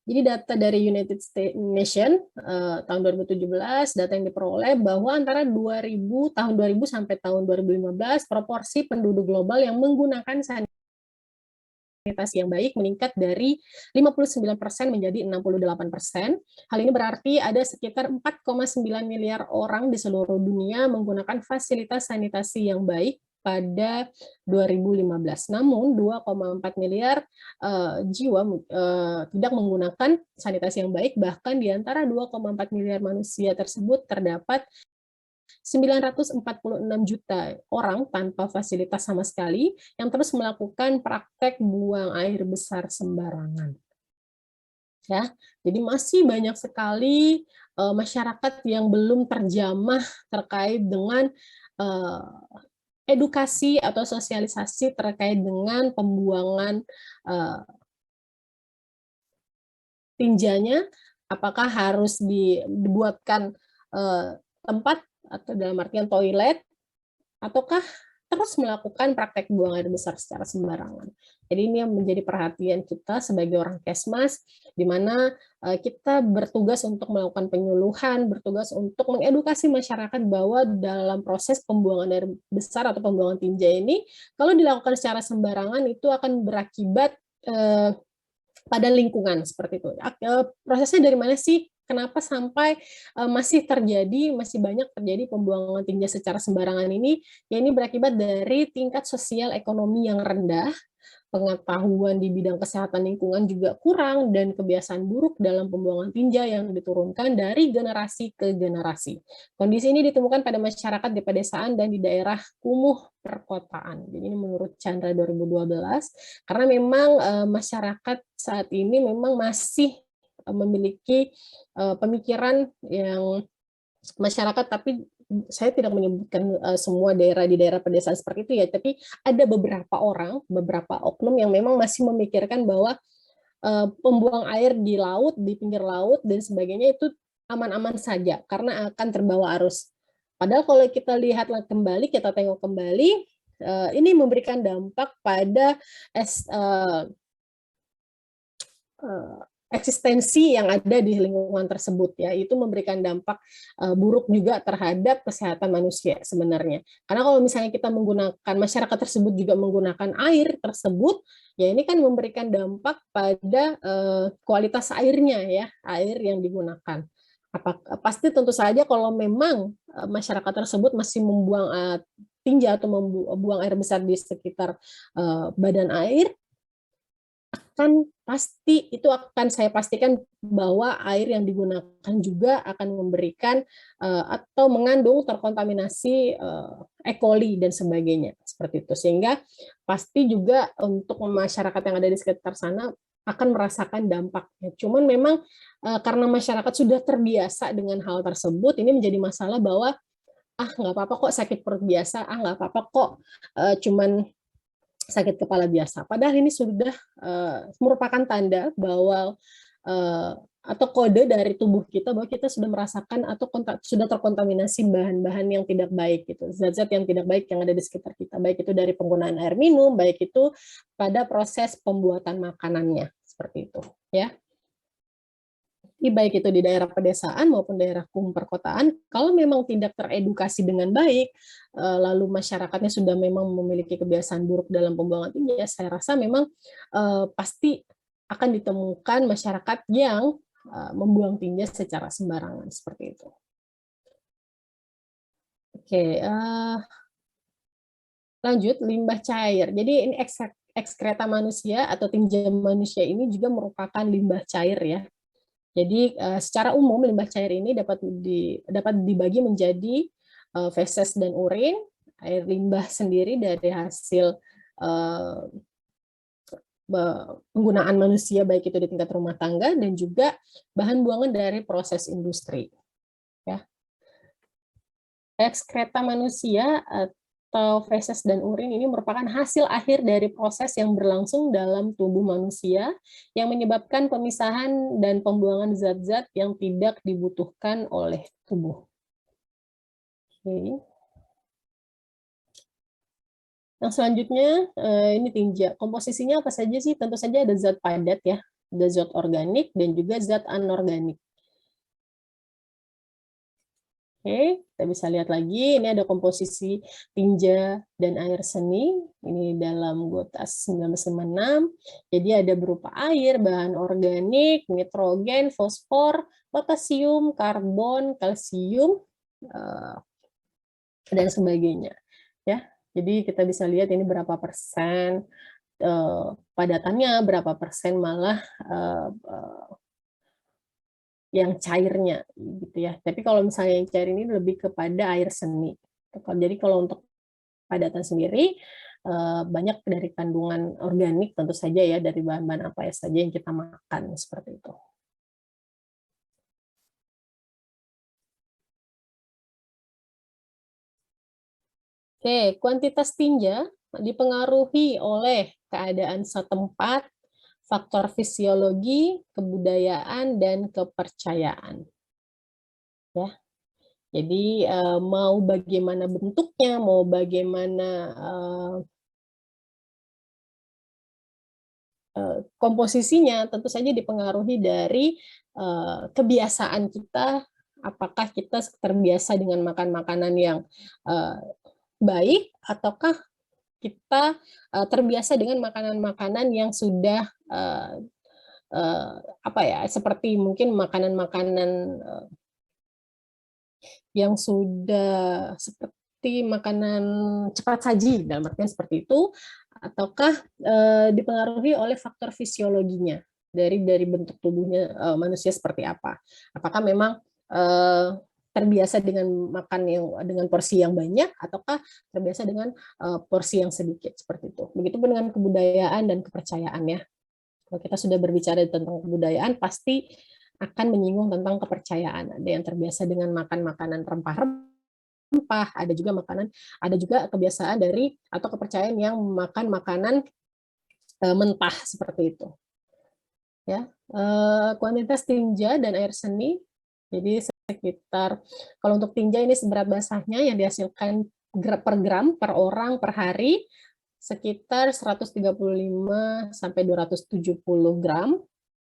Jadi data dari United Nations tahun 2017, data yang diperoleh bahwa antara tahun 2000 sampai tahun 2015, proporsi penduduk global yang menggunakan sanitasi yang baik meningkat dari 59% menjadi 68%. Hal ini berarti ada sekitar 4,9 miliar orang di seluruh dunia menggunakan fasilitas sanitasi yang baik pada 2015. Namun 2,4 miliar jiwa tidak menggunakan sanitasi yang baik, bahkan di antara 2,4 miliar manusia tersebut terdapat 946 juta orang tanpa fasilitas sama sekali yang terus melakukan praktek buang air besar sembarangan. Ya, jadi masih banyak sekali masyarakat yang belum terjamah terkait dengan edukasi atau sosialisasi terkait dengan pembuangan tinjanya, apakah harus dibuatkan tempat atau dalam artian toilet, ataukah terus melakukan praktek buang air besar secara sembarangan. Jadi ini yang menjadi perhatian kita sebagai orang Kesmas, di mana kita bertugas untuk melakukan penyuluhan, bertugas untuk mengedukasi masyarakat bahwa dalam proses pembuangan air besar atau pembuangan tinja ini, kalau dilakukan secara sembarangan itu akan berakibat pada lingkungan seperti itu. Prosesnya dari mana sih? Kenapa sampai masih banyak terjadi pembuangan tinja secara sembarangan ini? Ya ini berakibat dari tingkat sosial ekonomi yang rendah, pengetahuan di bidang kesehatan lingkungan juga kurang, dan kebiasaan buruk dalam pembuangan tinja yang diturunkan dari generasi ke generasi. Kondisi ini ditemukan pada masyarakat di pedesaan dan di daerah kumuh perkotaan. Jadi ini menurut Chandra 2012, karena memang masyarakat saat ini memang masih memiliki pemikiran yang masyarakat, tapi saya tidak menyebutkan semua daerah di daerah pedesaan seperti itu ya, tapi ada beberapa orang, beberapa oknum yang memang masih memikirkan bahwa pembuang air di laut, di pinggir laut dan sebagainya itu aman-aman saja karena akan terbawa arus. Padahal kalau kita lihat kembali, kita tengok kembali, ini memberikan dampak pada eksistensi yang ada di lingkungan tersebut ya, itu memberikan dampak buruk juga terhadap kesehatan manusia sebenarnya. Karena kalau misalnya kita menggunakan, masyarakat tersebut juga menggunakan air tersebut, ya ini kan memberikan dampak pada kualitas airnya ya, air yang digunakan. Pasti tentu saja kalau memang masyarakat tersebut masih membuang tinja atau membuang air besar di sekitar badan air, saya pastikan bahwa air yang digunakan juga akan memberikan atau mengandung terkontaminasi E. coli dan sebagainya seperti itu, sehingga pasti juga untuk masyarakat yang ada di sekitar sana akan merasakan dampaknya. Cuman memang karena masyarakat sudah terbiasa dengan hal tersebut, ini menjadi masalah bahwa nggak apa-apa kok sakit perut biasa, nggak apa-apa kok cuman sakit kepala biasa. Padahal ini sudah merupakan tanda bahwa atau kode dari tubuh kita bahwa kita sudah merasakan atau sudah terkontaminasi bahan-bahan yang tidak baik gitu, zat-zat yang tidak baik yang ada di sekitar kita, baik itu dari penggunaan air minum, baik itu pada proses pembuatan makanannya seperti itu, ya. Baik itu di daerah pedesaan maupun daerah kumuh perkotaan, kalau memang tidak teredukasi dengan baik, lalu masyarakatnya sudah memang memiliki kebiasaan buruk dalam pembuangan tinja, saya rasa memang pasti akan ditemukan masyarakat yang membuang tinja secara sembarangan seperti itu. Oke, lanjut, limbah cair. Jadi ini ekskreta manusia atau tinja manusia ini juga merupakan limbah cair ya. Jadi secara umum limbah cair ini dapat dibagi menjadi feses dan urin, air limbah sendiri dari hasil penggunaan manusia baik itu di tingkat rumah tangga dan juga bahan buangan dari proses industri. Ya. Ekskreta manusia atau feses dan urin ini merupakan hasil akhir dari proses yang berlangsung dalam tubuh manusia yang menyebabkan pemisahan dan pembuangan zat-zat yang tidak dibutuhkan oleh tubuh. Oke. Yang selanjutnya ini tinja. Komposisinya apa saja sih? Tentu saja ada zat padat ya, ada zat organik dan juga zat anorganik. Oke, kita bisa lihat lagi, ini ada komposisi tinja dan air seni, ini dalam GOTAS 1956, jadi ada berupa air, bahan organik, nitrogen, fosfor, potasium, karbon, kalsium, dan sebagainya. Ya, jadi kita bisa lihat ini berapa persen padatannya, berapa persen malah yang cairnya gitu ya. Tapi kalau misalnya yang cair ini lebih kepada air seni. Jadi kalau untuk padatan sendiri banyak dari kandungan organik tentu saja ya, dari bahan-bahan apa saja yang kita makan seperti itu. Oke, kuantitas tinja dipengaruhi oleh keadaan setempat, faktor fisiologi, kebudayaan, dan kepercayaan. Ya. Jadi mau bagaimana bentuknya, mau bagaimana komposisinya, tentu saja dipengaruhi dari kebiasaan kita. Apakah kita terbiasa dengan makan makanan yang baik, ataukah kita terbiasa dengan makanan-makanan yang sudah apa ya, seperti mungkin makanan-makanan yang sudah seperti makanan cepat saji, dalam artian seperti itu, ataukah dipengaruhi oleh faktor fisiologinya dari bentuk tubuhnya manusia seperti apa. Apakah memang terbiasa dengan makan yang dengan porsi yang banyak, ataukah terbiasa dengan porsi yang sedikit, seperti itu. Begitupun dengan kebudayaan dan kepercayaan ya. Kalau kita sudah berbicara tentang kebudayaan, pasti akan menyinggung tentang kepercayaan. Ada yang terbiasa dengan makan makanan rempah-rempah, ada juga kebiasaan dari atau kepercayaan yang makan makanan mentah seperti itu. Ya, kuantitas tinja dan air seni. Jadi sekitar, kalau untuk tinja ini seberat basahnya yang dihasilkan per gram per orang per hari sekitar 135 sampai 270 gram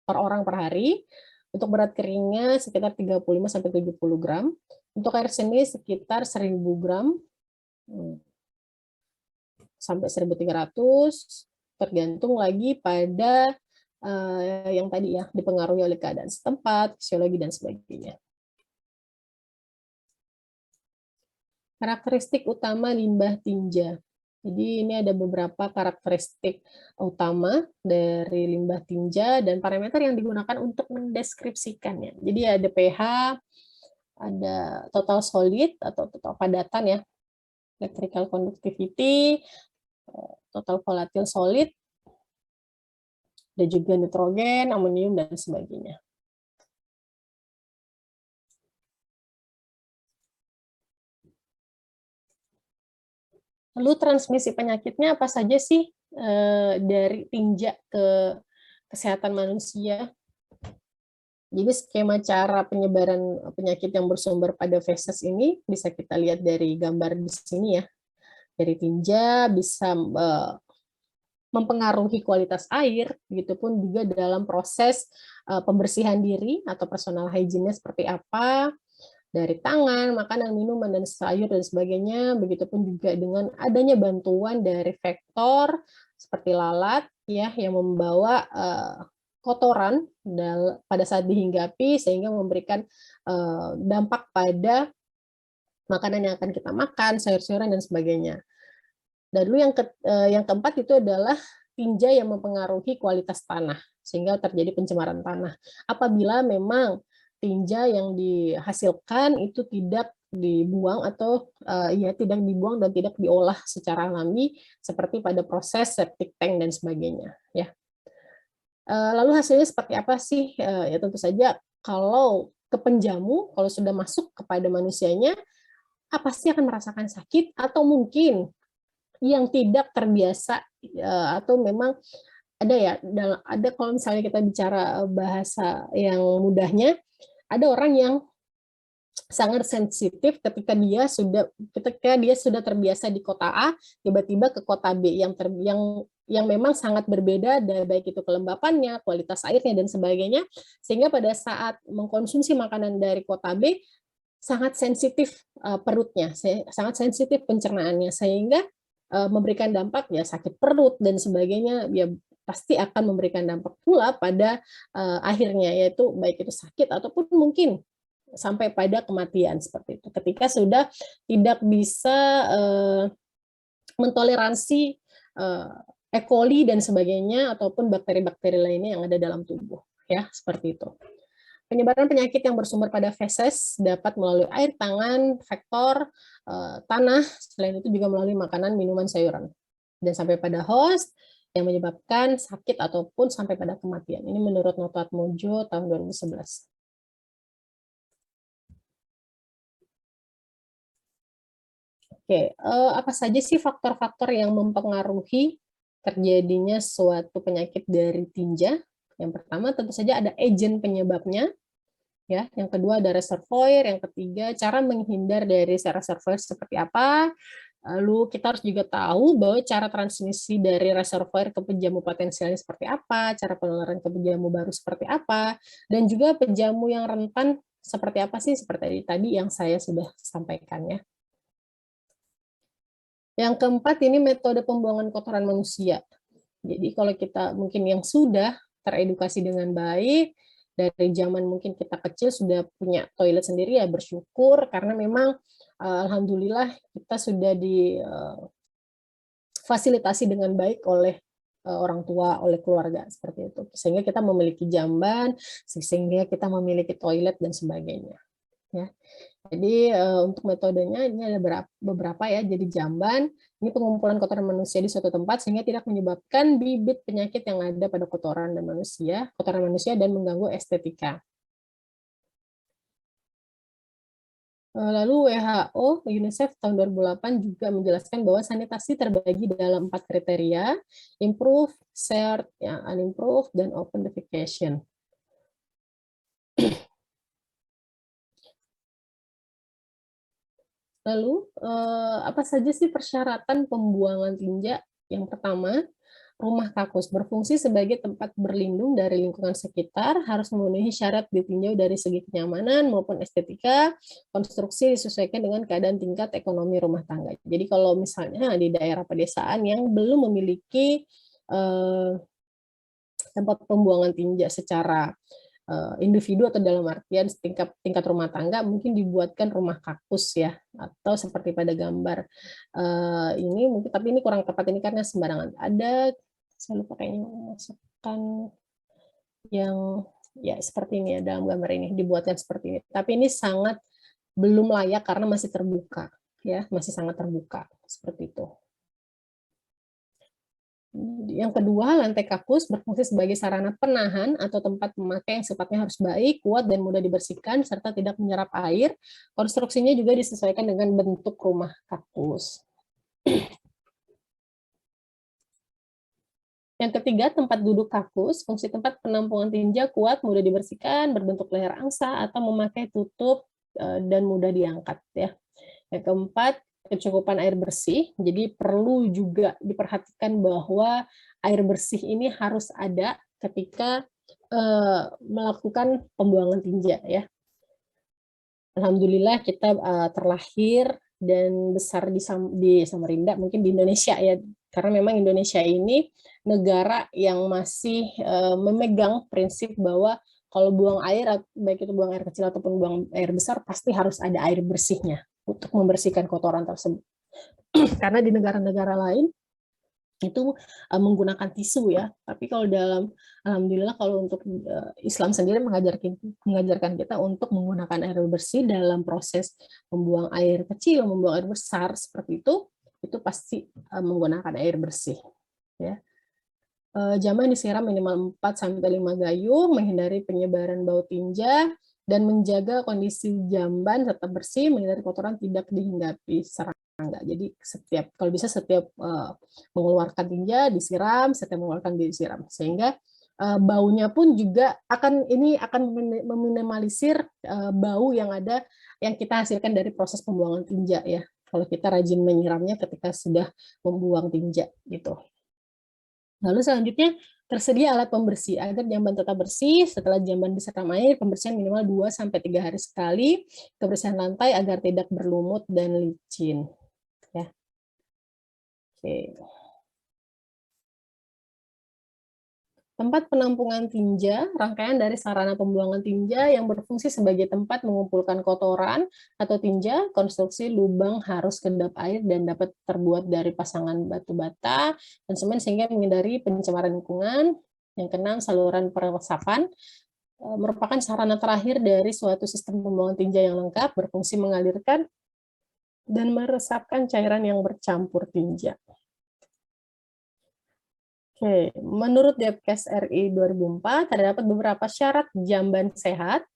per orang per hari. Untuk berat keringnya sekitar 35 sampai 70 gram. Untuk air seni sekitar 1000 gram sampai 1300, tergantung lagi pada yang tadi ya, dipengaruhi oleh keadaan setempat, fisiologi dan sebagainya. Karakteristik utama limbah tinja. Jadi ini ada beberapa karakteristik utama dari limbah tinja dan parameter yang digunakan untuk mendeskripsikannya. Jadi ada pH, ada total solid atau total padatan ya, electrical conductivity, total volatile solid, ada juga nitrogen, amonium, dan sebagainya. Lalu transmisi penyakitnya apa saja sih dari tinja ke kesehatan manusia? Jadi skema cara penyebaran penyakit yang bersumber pada feses ini bisa kita lihat dari gambar di sini ya. Dari tinja bisa mempengaruhi kualitas air, begitupun juga dalam proses pembersihan diri atau personal hygiene-nya seperti apa, dari tangan, makanan, minuman, dan sayur, dan sebagainya. Begitupun juga dengan adanya bantuan dari vektor seperti lalat ya yang membawa kotoran pada saat dihinggapi sehingga memberikan dampak pada makanan yang akan kita makan, sayur-sayuran, dan sebagainya. Dan lalu yang keempat itu adalah tinja yang mempengaruhi kualitas tanah sehingga terjadi pencemaran tanah. Apabila memang tinja yang dihasilkan itu tidak dibuang atau tidak dibuang dan tidak diolah secara alami seperti pada proses septic tank dan sebagainya ya. Lalu hasilnya seperti apa sih? Ya tentu saja kalau ke penjamu, kalau sudah masuk kepada manusianya, pasti akan merasakan sakit atau mungkin yang tidak terbiasa atau memang ada kalau misalnya kita bicara bahasa yang mudahnya, ada orang yang sangat sensitif ketika dia sudah terbiasa di kota A, tiba-tiba ke kota B yang memang sangat berbeda, baik itu kelembapannya, kualitas airnya, dan sebagainya, sehingga pada saat mengkonsumsi makanan dari kota B, sangat sensitif perutnya, sangat sensitif pencernaannya, sehingga memberikan dampak ya sakit perut dan sebagainya, ya pasti akan memberikan dampak pula pada akhirnya, yaitu baik itu sakit ataupun mungkin sampai pada kematian seperti itu. Ketika sudah tidak bisa mentoleransi E. coli dan sebagainya ataupun bakteri-bakteri lainnya yang ada dalam tubuh, ya seperti itu. Penyebaran penyakit yang bersumber pada feses dapat melalui air, tangan, vektor, tanah, selain itu juga melalui makanan, minuman, sayuran, dan sampai pada host yang menyebabkan sakit ataupun sampai pada kematian. Ini menurut Nota Atmojo tahun 2011. Oke, apa saja sih faktor-faktor yang mempengaruhi terjadinya suatu penyakit dari tinja? Yang pertama tentu saja ada agen penyebabnya, ya. Yang kedua ada reservoir, yang ketiga cara menghindar dari reservoir seperti apa. Lalu kita harus juga tahu bahwa cara transmisi dari reservoir ke penjamu potensialnya seperti apa, cara penularan ke penjamu baru seperti apa, dan juga penjamu yang rentan seperti apa sih, seperti tadi yang saya sudah sampaikan ya. Yang keempat ini metode pembuangan kotoran manusia. Jadi kalau kita mungkin yang sudah teredukasi dengan baik, dari zaman mungkin kita kecil sudah punya toilet sendiri ya bersyukur, karena memang alhamdulillah kita sudah difasilitasi dengan baik oleh orang tua, oleh keluarga seperti itu. Sehingga kita memiliki jamban, sehingga kita memiliki toilet dan sebagainya. Ya. Jadi untuk metodenya ini ada beberapa ya. Jadi jamban, ini pengumpulan kotoran manusia di suatu tempat sehingga tidak menyebabkan bibit penyakit yang ada pada kotoran manusia dan mengganggu estetika. Lalu WHO, UNICEF tahun 2008 juga menjelaskan bahwa sanitasi terbagi dalam 4 kriteria, improve, shared, ya, unimproved, dan open defecation. Lalu, apa saja sih persyaratan pembuangan tinja? Yang pertama, rumah kakus berfungsi sebagai tempat berlindung dari lingkungan sekitar, harus memenuhi syarat ditinjau dari segi kenyamanan maupun estetika, konstruksi disesuaikan dengan keadaan tingkat ekonomi rumah tangga. Jadi kalau misalnya di daerah pedesaan yang belum memiliki tempat pembuangan tinja secara individu atau dalam artian tingkat rumah tangga, mungkin dibuatkan rumah kakus ya, atau seperti pada gambar ini mungkin, tapi ini kurang tepat ini karena sembarangan. Ada, saya lupa kayaknya masukkan yang ya seperti ini ya, dalam gambar ini dibuatkan seperti ini, tapi ini sangat belum layak karena masih terbuka ya, masih sangat terbuka seperti itu. Yang kedua, lantai kakus berfungsi sebagai sarana penahan atau tempat memakai yang sifatnya harus baik, kuat, dan mudah dibersihkan, serta tidak menyerap air. Konstruksinya juga disesuaikan dengan bentuk rumah kakus. Yang ketiga, tempat duduk kakus, fungsi tempat penampungan tinja kuat, mudah dibersihkan, berbentuk leher angsa, atau memakai tutup dan mudah diangkat. Ya. Yang keempat, kecukupan air bersih, jadi perlu juga diperhatikan bahwa air bersih ini harus ada ketika melakukan pembuangan tinja ya. Alhamdulillah kita terlahir dan besar di Samarinda, mungkin di Indonesia ya, karena memang Indonesia ini negara yang masih memegang prinsip bahwa kalau buang air, baik itu buang air kecil ataupun buang air besar, pasti harus ada air bersihnya untuk membersihkan kotoran tersebut. Karena di negara-negara lain itu menggunakan tisu ya, tapi kalau alhamdulillah kalau untuk Islam sendiri mengajarkan kita untuk menggunakan air bersih dalam proses membuang air kecil, membuang air besar seperti itu pasti menggunakan air bersih ya. Jamban disiram minimal 4-5 gayung, menghindari penyebaran bau tinja, dan menjaga kondisi jamban tetap bersih, menghindari kotoran tidak dihinggapi serangga. Jadi kalau bisa setiap mengeluarkan tinja disiram, setiap mengeluarkan disiram, sehingga baunya pun juga akan meminimalisir bau yang kita hasilkan dari proses pembuangan tinja ya. Kalau kita rajin menyiramnya ketika sudah membuang tinja gitu. Lalu selanjutnya, tersedia alat pembersih agar jamban tetap bersih. Setelah jamban disiram air, pembersihan minimal 2-3 hari sekali. Kebersihan lantai agar tidak berlumut dan licin. Ya. Oke. Tempat penampungan tinja, rangkaian dari sarana pembuangan tinja yang berfungsi sebagai tempat mengumpulkan kotoran atau tinja. Konstruksi lubang harus kedap air dan dapat terbuat dari pasangan batu bata dan semen sehingga menghindari pencemaran lingkungan. Yang keenam, saluran peresapan merupakan sarana terakhir dari suatu sistem pembuangan tinja yang lengkap, berfungsi mengalirkan dan meresapkan cairan yang bercampur tinja. Oke, menurut Depkes RI 2004 terdapat beberapa syarat jamban sehat.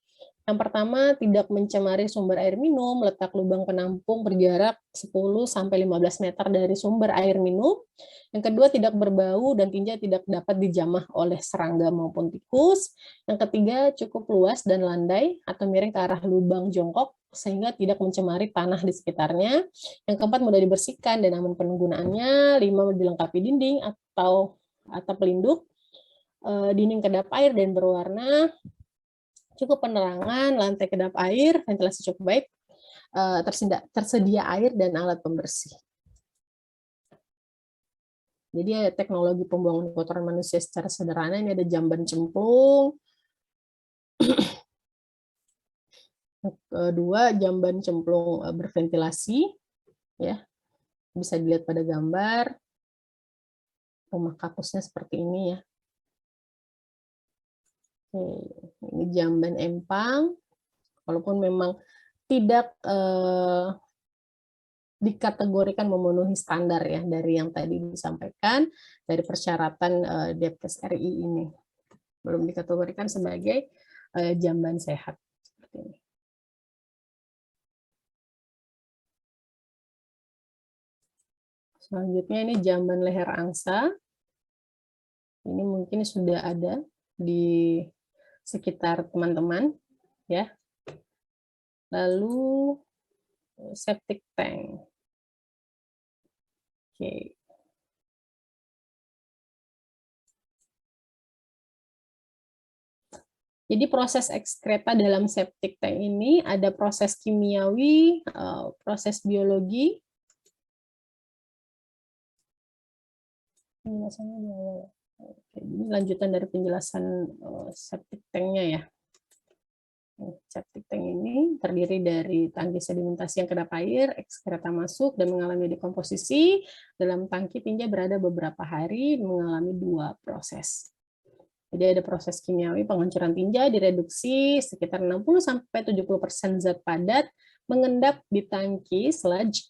Yang pertama, tidak mencemari sumber air minum, letak lubang penampung berjarak 10-15 meter dari sumber air minum. Yang kedua, tidak berbau dan tinja tidak dapat dijamah oleh serangga maupun tikus. Yang ketiga, cukup luas dan landai atau miring ke arah lubang jongkok sehingga tidak mencemari tanah di sekitarnya. Yang keempat, mudah dibersihkan dan aman penggunaannya. 5, dilengkapi dinding atau atap pelindung, dinding kedap air dan berwarna, cukup penerangan, lantai kedap air, ventilasi cukup baik, tersedia air dan alat pembersih. Jadi teknologi pembuangan kotoran manusia secara sederhana, ini ada jamban cemplung. Kedua, jamban cemplung berventilasi, ya, bisa dilihat pada gambar. Rumah kakusnya seperti ini ya. Ini jamban empang, walaupun memang tidak dikategorikan memenuhi standar ya dari yang tadi disampaikan dari persyaratan Depkes RI ini, belum dikategorikan sebagai jamban sehat seperti ini. Selanjutnya ini jamban leher angsa, ini mungkin sudah ada di sekitar teman-teman ya. Lalu septic tank. Oke. Jadi proses ekskreta dalam septic tank ini ada proses kimiawi, proses biologi. Ini lanjutan dari penjelasan septic tanknya ya. Septic tank ini terdiri dari tangki sedimentasi yang kedap air, ekskreta masuk dan mengalami dekomposisi. Dalam tangki tinja berada beberapa hari mengalami 2 proses. Jadi ada proses kimiawi penghancuran tinja direduksi sekitar 60-70% zat padat mengendap di tangki sludge.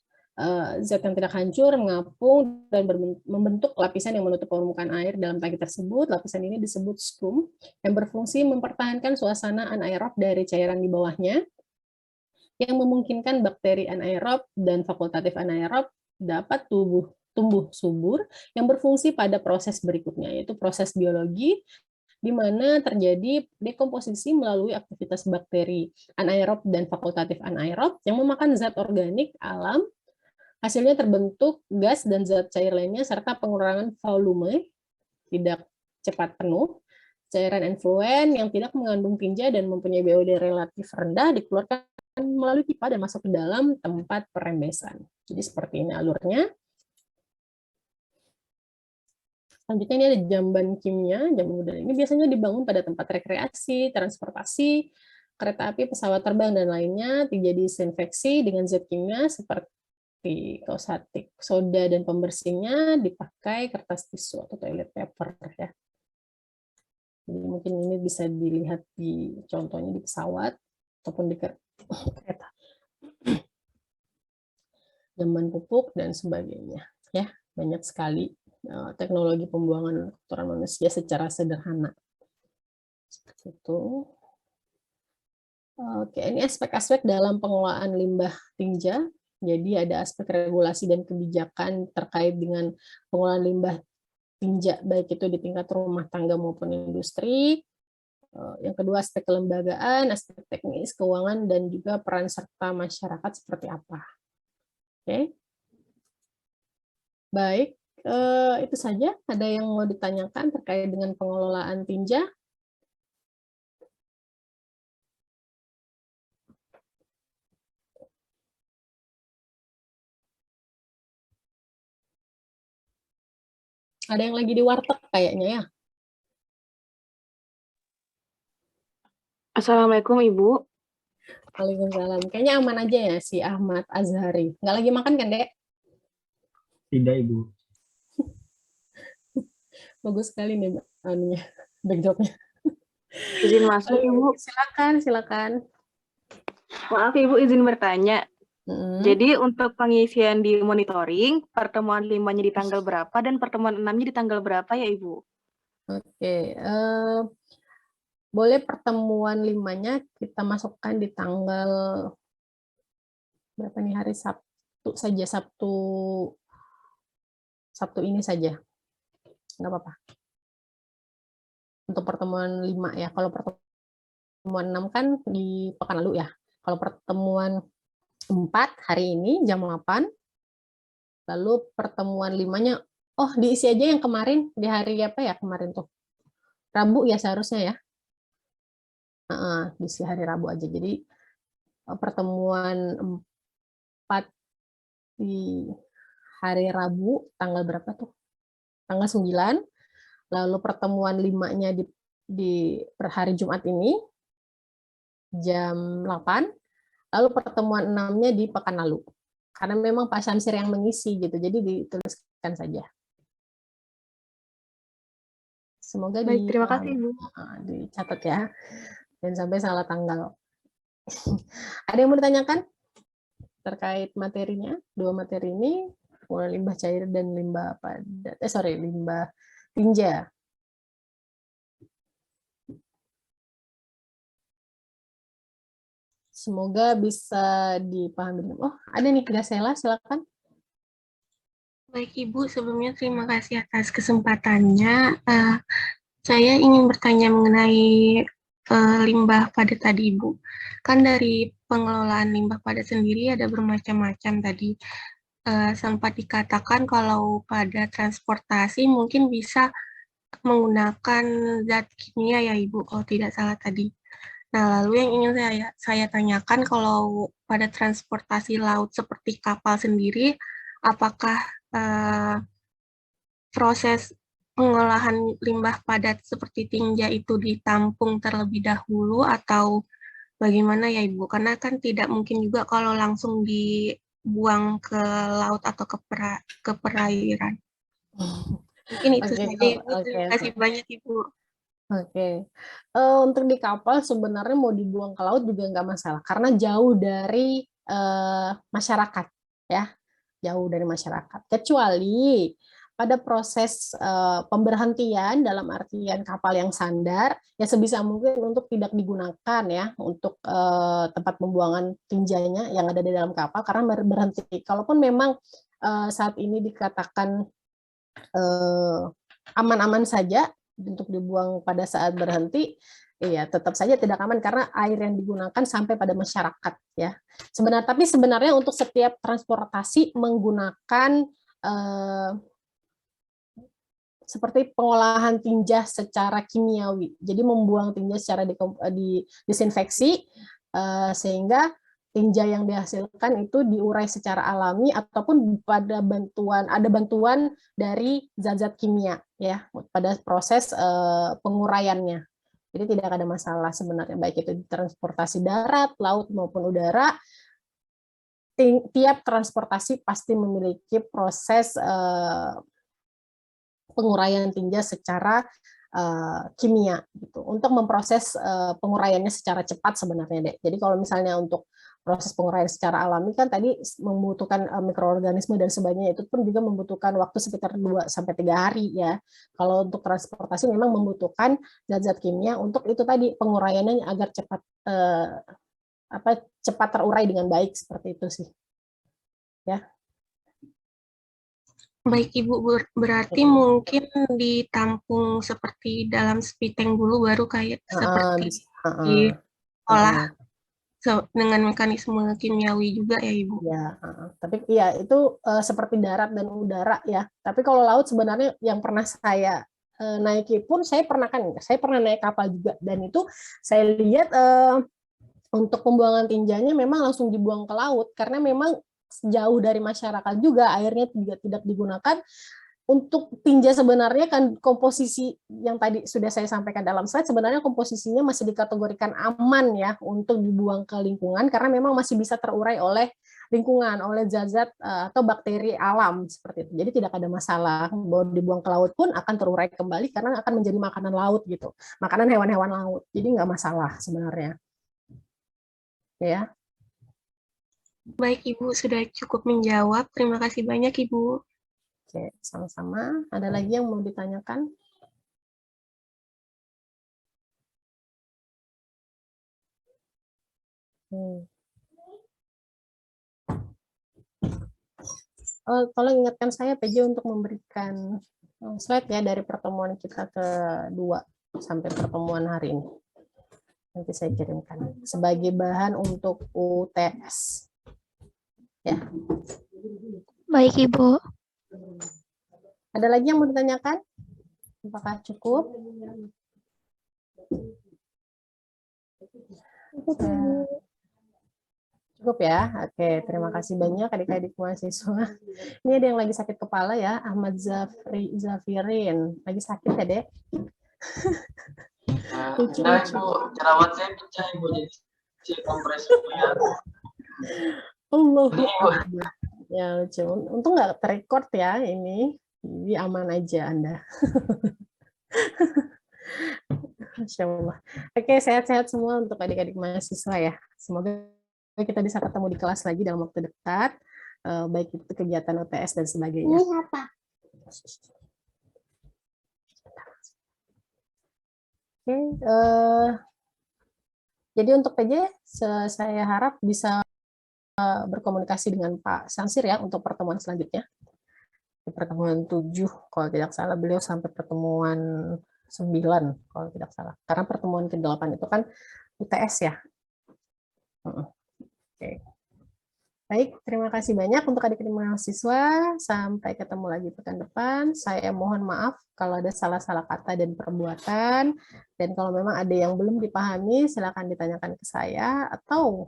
Zat yang tidak hancur mengapung dan membentuk lapisan yang menutup permukaan air dalam tangki tersebut. Lapisan ini disebut skum yang berfungsi mempertahankan suasana anaerob dari cairan di bawahnya yang memungkinkan bakteri anaerob dan fakultatif anaerob dapat tumbuh subur yang berfungsi pada proses berikutnya, yaitu proses biologi di mana terjadi dekomposisi melalui aktivitas bakteri anaerob dan fakultatif anaerob yang memakan zat organik alam. Hasilnya terbentuk gas dan zat cair lainnya serta pengurangan volume tidak cepat penuh. Cairan enfluen yang tidak mengandung tinja dan mempunyai BOD relatif rendah dikeluarkan melalui pipa dan masuk ke dalam tempat perembesan. Jadi seperti ini alurnya. Selanjutnya ini ada jamban kimia. Jamban udara ini biasanya dibangun pada tempat rekreasi, transportasi, kereta api, pesawat terbang, dan lainnya. Terjadi disinfeksi dengan zat kimia seperti kausatik soda dan pembersihnya dipakai kertas tisu atau toilet paper ya. Jadi mungkin ini bisa dilihat di contohnya di pesawat ataupun di kereta. Jamban pupuk dan sebagainya ya. Banyak sekali teknologi pembuangan kotoran manusia secara sederhana. Seperti itu. Oke, ini aspek-aspek dalam pengelolaan limbah tinja. Jadi ada aspek regulasi dan kebijakan terkait dengan pengelolaan limbah tinja, baik itu di tingkat rumah tangga maupun industri. Yang kedua aspek kelembagaan, aspek teknis, keuangan, dan juga peran serta masyarakat seperti apa. Oke. Baik, itu saja. Ada yang mau ditanyakan terkait dengan pengelolaan tinja? Ada yang lagi di warteg kayaknya ya. Assalamualaikum Ibu. Waalaikumsalam. Kayaknya aman aja ya si Ahmad Azhari. Nggak lagi makan kan, Dek? Tidak, Ibu. Bagus sekali nih anunya, backdropnya. Izin masuk Ibu. Silakan. Maaf Ibu, izin bertanya. Jadi untuk pengisian di monitoring, pertemuan 5-nya di tanggal berapa dan pertemuan 6-nya di tanggal berapa ya Ibu? Oke. boleh pertemuan 5-nya kita masukkan di tanggal berapa nih, hari Sabtu saja, Sabtu ini saja. Nggak apa-apa. Untuk pertemuan 5 ya. Kalau pertemuan 6 kan di pekan lalu ya. Kalau pertemuan 4 hari ini jam 8. Lalu pertemuan 5-nya, oh diisi aja yang kemarin, di hari apa ya kemarin tuh? Rabu ya seharusnya ya. Diisi hari Rabu aja. Jadi pertemuan 4 di hari Rabu, tanggal berapa tuh? Tanggal 9. Lalu pertemuan 5-nya di per hari Jumat ini, jam 8. Lalu pertemuan 6-nya di pekan lalu. Karena memang Pak Syamsir yang mengisi gitu, jadi dituliskan saja. Semoga Baik, terima kasih, Bu. Dicatat ya, dan sampai salah tanggal. Ada yang mau ditanyakan terkait materinya? 2 materi ini, mulai limbah cair dan limbah padat. Limbah tinja. Semoga bisa dipahami. Oh, ada nih Graciela, silakan. Baik Ibu, sebelumnya terima kasih atas kesempatannya. Saya ingin bertanya mengenai limbah padat tadi Ibu. Kan dari pengelolaan limbah padat sendiri ada bermacam-macam tadi. Sempat dikatakan kalau pada transportasi mungkin bisa menggunakan zat kimia ya Ibu, kalau tidak salah tadi. Nah, lalu yang ingin saya tanyakan, kalau pada transportasi laut seperti kapal sendiri, apakah proses pengolahan limbah padat seperti tinja itu ditampung terlebih dahulu atau bagaimana ya Ibu? Karena kan tidak mungkin juga kalau langsung dibuang ke laut atau ke perairan. Mungkin itu saja Ibu. Terima kasih banyak Ibu. Oke, untuk di kapal sebenarnya mau dibuang ke laut juga nggak masalah, karena jauh dari masyarakat, ya, jauh dari masyarakat. Kecuali pada proses pemberhentian dalam artian kapal yang sandar, ya sebisa mungkin untuk tidak digunakan ya untuk tempat pembuangan tinjanya yang ada di dalam kapal karena berhenti. Kalaupun memang saat ini dikatakan aman-aman saja untuk dibuang pada saat berhenti, iya tetap saja tidak aman karena air yang digunakan sampai pada masyarakat ya. Tapi sebenarnya untuk setiap transportasi menggunakan seperti pengolahan tinja secara kimiawi. Jadi membuang tinja secara disinfeksi sehingga tinja yang dihasilkan itu diurai secara alami ataupun ada bantuan dari zat-zat kimia ya pada proses penguraiannya. Jadi tidak ada masalah sebenarnya baik itu di transportasi darat, laut maupun udara. Tiap transportasi pasti memiliki proses penguraian tinja secara kimia gitu untuk memproses penguraiannya secara cepat sebenarnya deh. Jadi kalau misalnya untuk proses penguraian secara alami kan tadi membutuhkan mikroorganisme dan sebagainya, itu pun juga membutuhkan waktu sekitar 2-3 hari ya. Kalau untuk transportasi memang membutuhkan zat-zat kimia untuk itu tadi penguraiannya agar cepat terurai dengan baik seperti itu sih. Ya. Baik Ibu, berarti mungkin ditampung seperti dalam spiteng dulu baru kayak seperti diolah dengan mekanisme kimiawi juga ya Ibu. Ya, tapi ya itu seperti darat dan udara ya. Tapi kalau laut sebenarnya yang pernah saya naiki pun saya pernah naik kapal juga dan itu saya lihat untuk pembuangan tinjanya memang langsung dibuang ke laut karena memang jauh dari masyarakat juga airnya juga tidak digunakan. Untuk tinja sebenarnya kan komposisi yang tadi sudah saya sampaikan dalam slide sebenarnya komposisinya masih dikategorikan aman ya untuk dibuang ke lingkungan karena memang masih bisa terurai oleh lingkungan, oleh zat-zat atau bakteri alam seperti itu. Jadi tidak ada masalah mau dibuang ke laut pun akan terurai kembali karena akan menjadi makanan laut gitu, makanan hewan-hewan laut. Jadi nggak masalah sebenarnya. Ya. Baik Ibu, sudah cukup menjawab. Terima kasih banyak Ibu. Oke, sama-sama. Ada lagi yang mau ditanyakan? Tolong ingatkan saya PJ untuk memberikan slide ya dari pertemuan kita kedua sampai pertemuan hari ini. Nanti saya kirimkan sebagai bahan untuk UTS. Ya. Baik, Ibu. Ada lagi yang mau ditanyakan? Apakah cukup? Cukup ya? Oke, terima kasih banyak adik-adik mahasiswa. Ini ada yang lagi sakit kepala ya, Ahmad Zafirin. Lagi sakit ya, Dek? Nah, Ibu, jerawat saya pecah, Ibu. Jadi kompres ya. Allah. Ya, lucu. Untung nggak terrecord ya ini. Jadi aman aja Anda. Masya Allah. Oke, sehat-sehat semua untuk adik-adik mahasiswa ya. Semoga kita bisa ketemu di kelas lagi dalam waktu dekat, baik itu kegiatan UTS dan sebagainya. Ini apa? Oke, jadi untuk PJ, saya harap bisa berkomunikasi dengan Pak Sansir ya untuk pertemuan selanjutnya. Di pertemuan 7, kalau tidak salah, beliau sampai pertemuan 9, kalau tidak salah. Karena pertemuan ke-8 itu kan UTS ya. Oke. Baik, terima kasih banyak untuk adik-adik mahasiswa. Sampai ketemu lagi pekan depan. Saya mohon maaf kalau ada salah-salah kata dan perbuatan. Dan kalau memang ada yang belum dipahami, silakan ditanyakan ke saya. Atau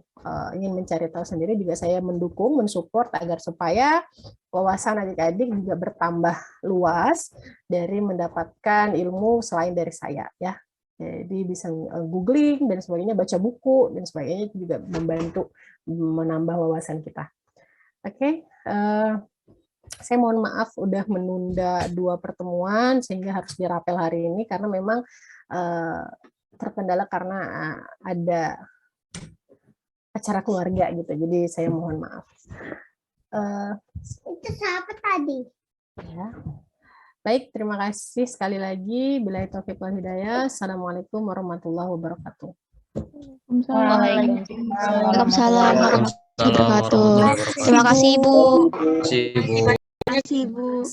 ingin mencari tahu sendiri, juga saya mendukung, mensupport agar supaya wawasan adik-adik juga bertambah luas dari mendapatkan ilmu selain dari saya. Ya. Jadi bisa googling dan sebagainya, baca buku dan sebagainya, itu juga membantu menambah wawasan kita. Oke, saya mohon maaf udah menunda 2 pertemuan sehingga harus dirapel hari ini karena memang terkendala karena ada acara keluarga gitu. Jadi saya mohon maaf. Itu siapa tadi? Ya. Baik, terima kasih sekali lagi. Billahi taufiq wal hidayah. Assalamualaikum warahmatullahi wabarakatuh. Waalaikumsalam warahmatullahi wabarakatuh. Terima kasih, Ibu. Terima kasih, Ibu. Terima kasih, Ibu.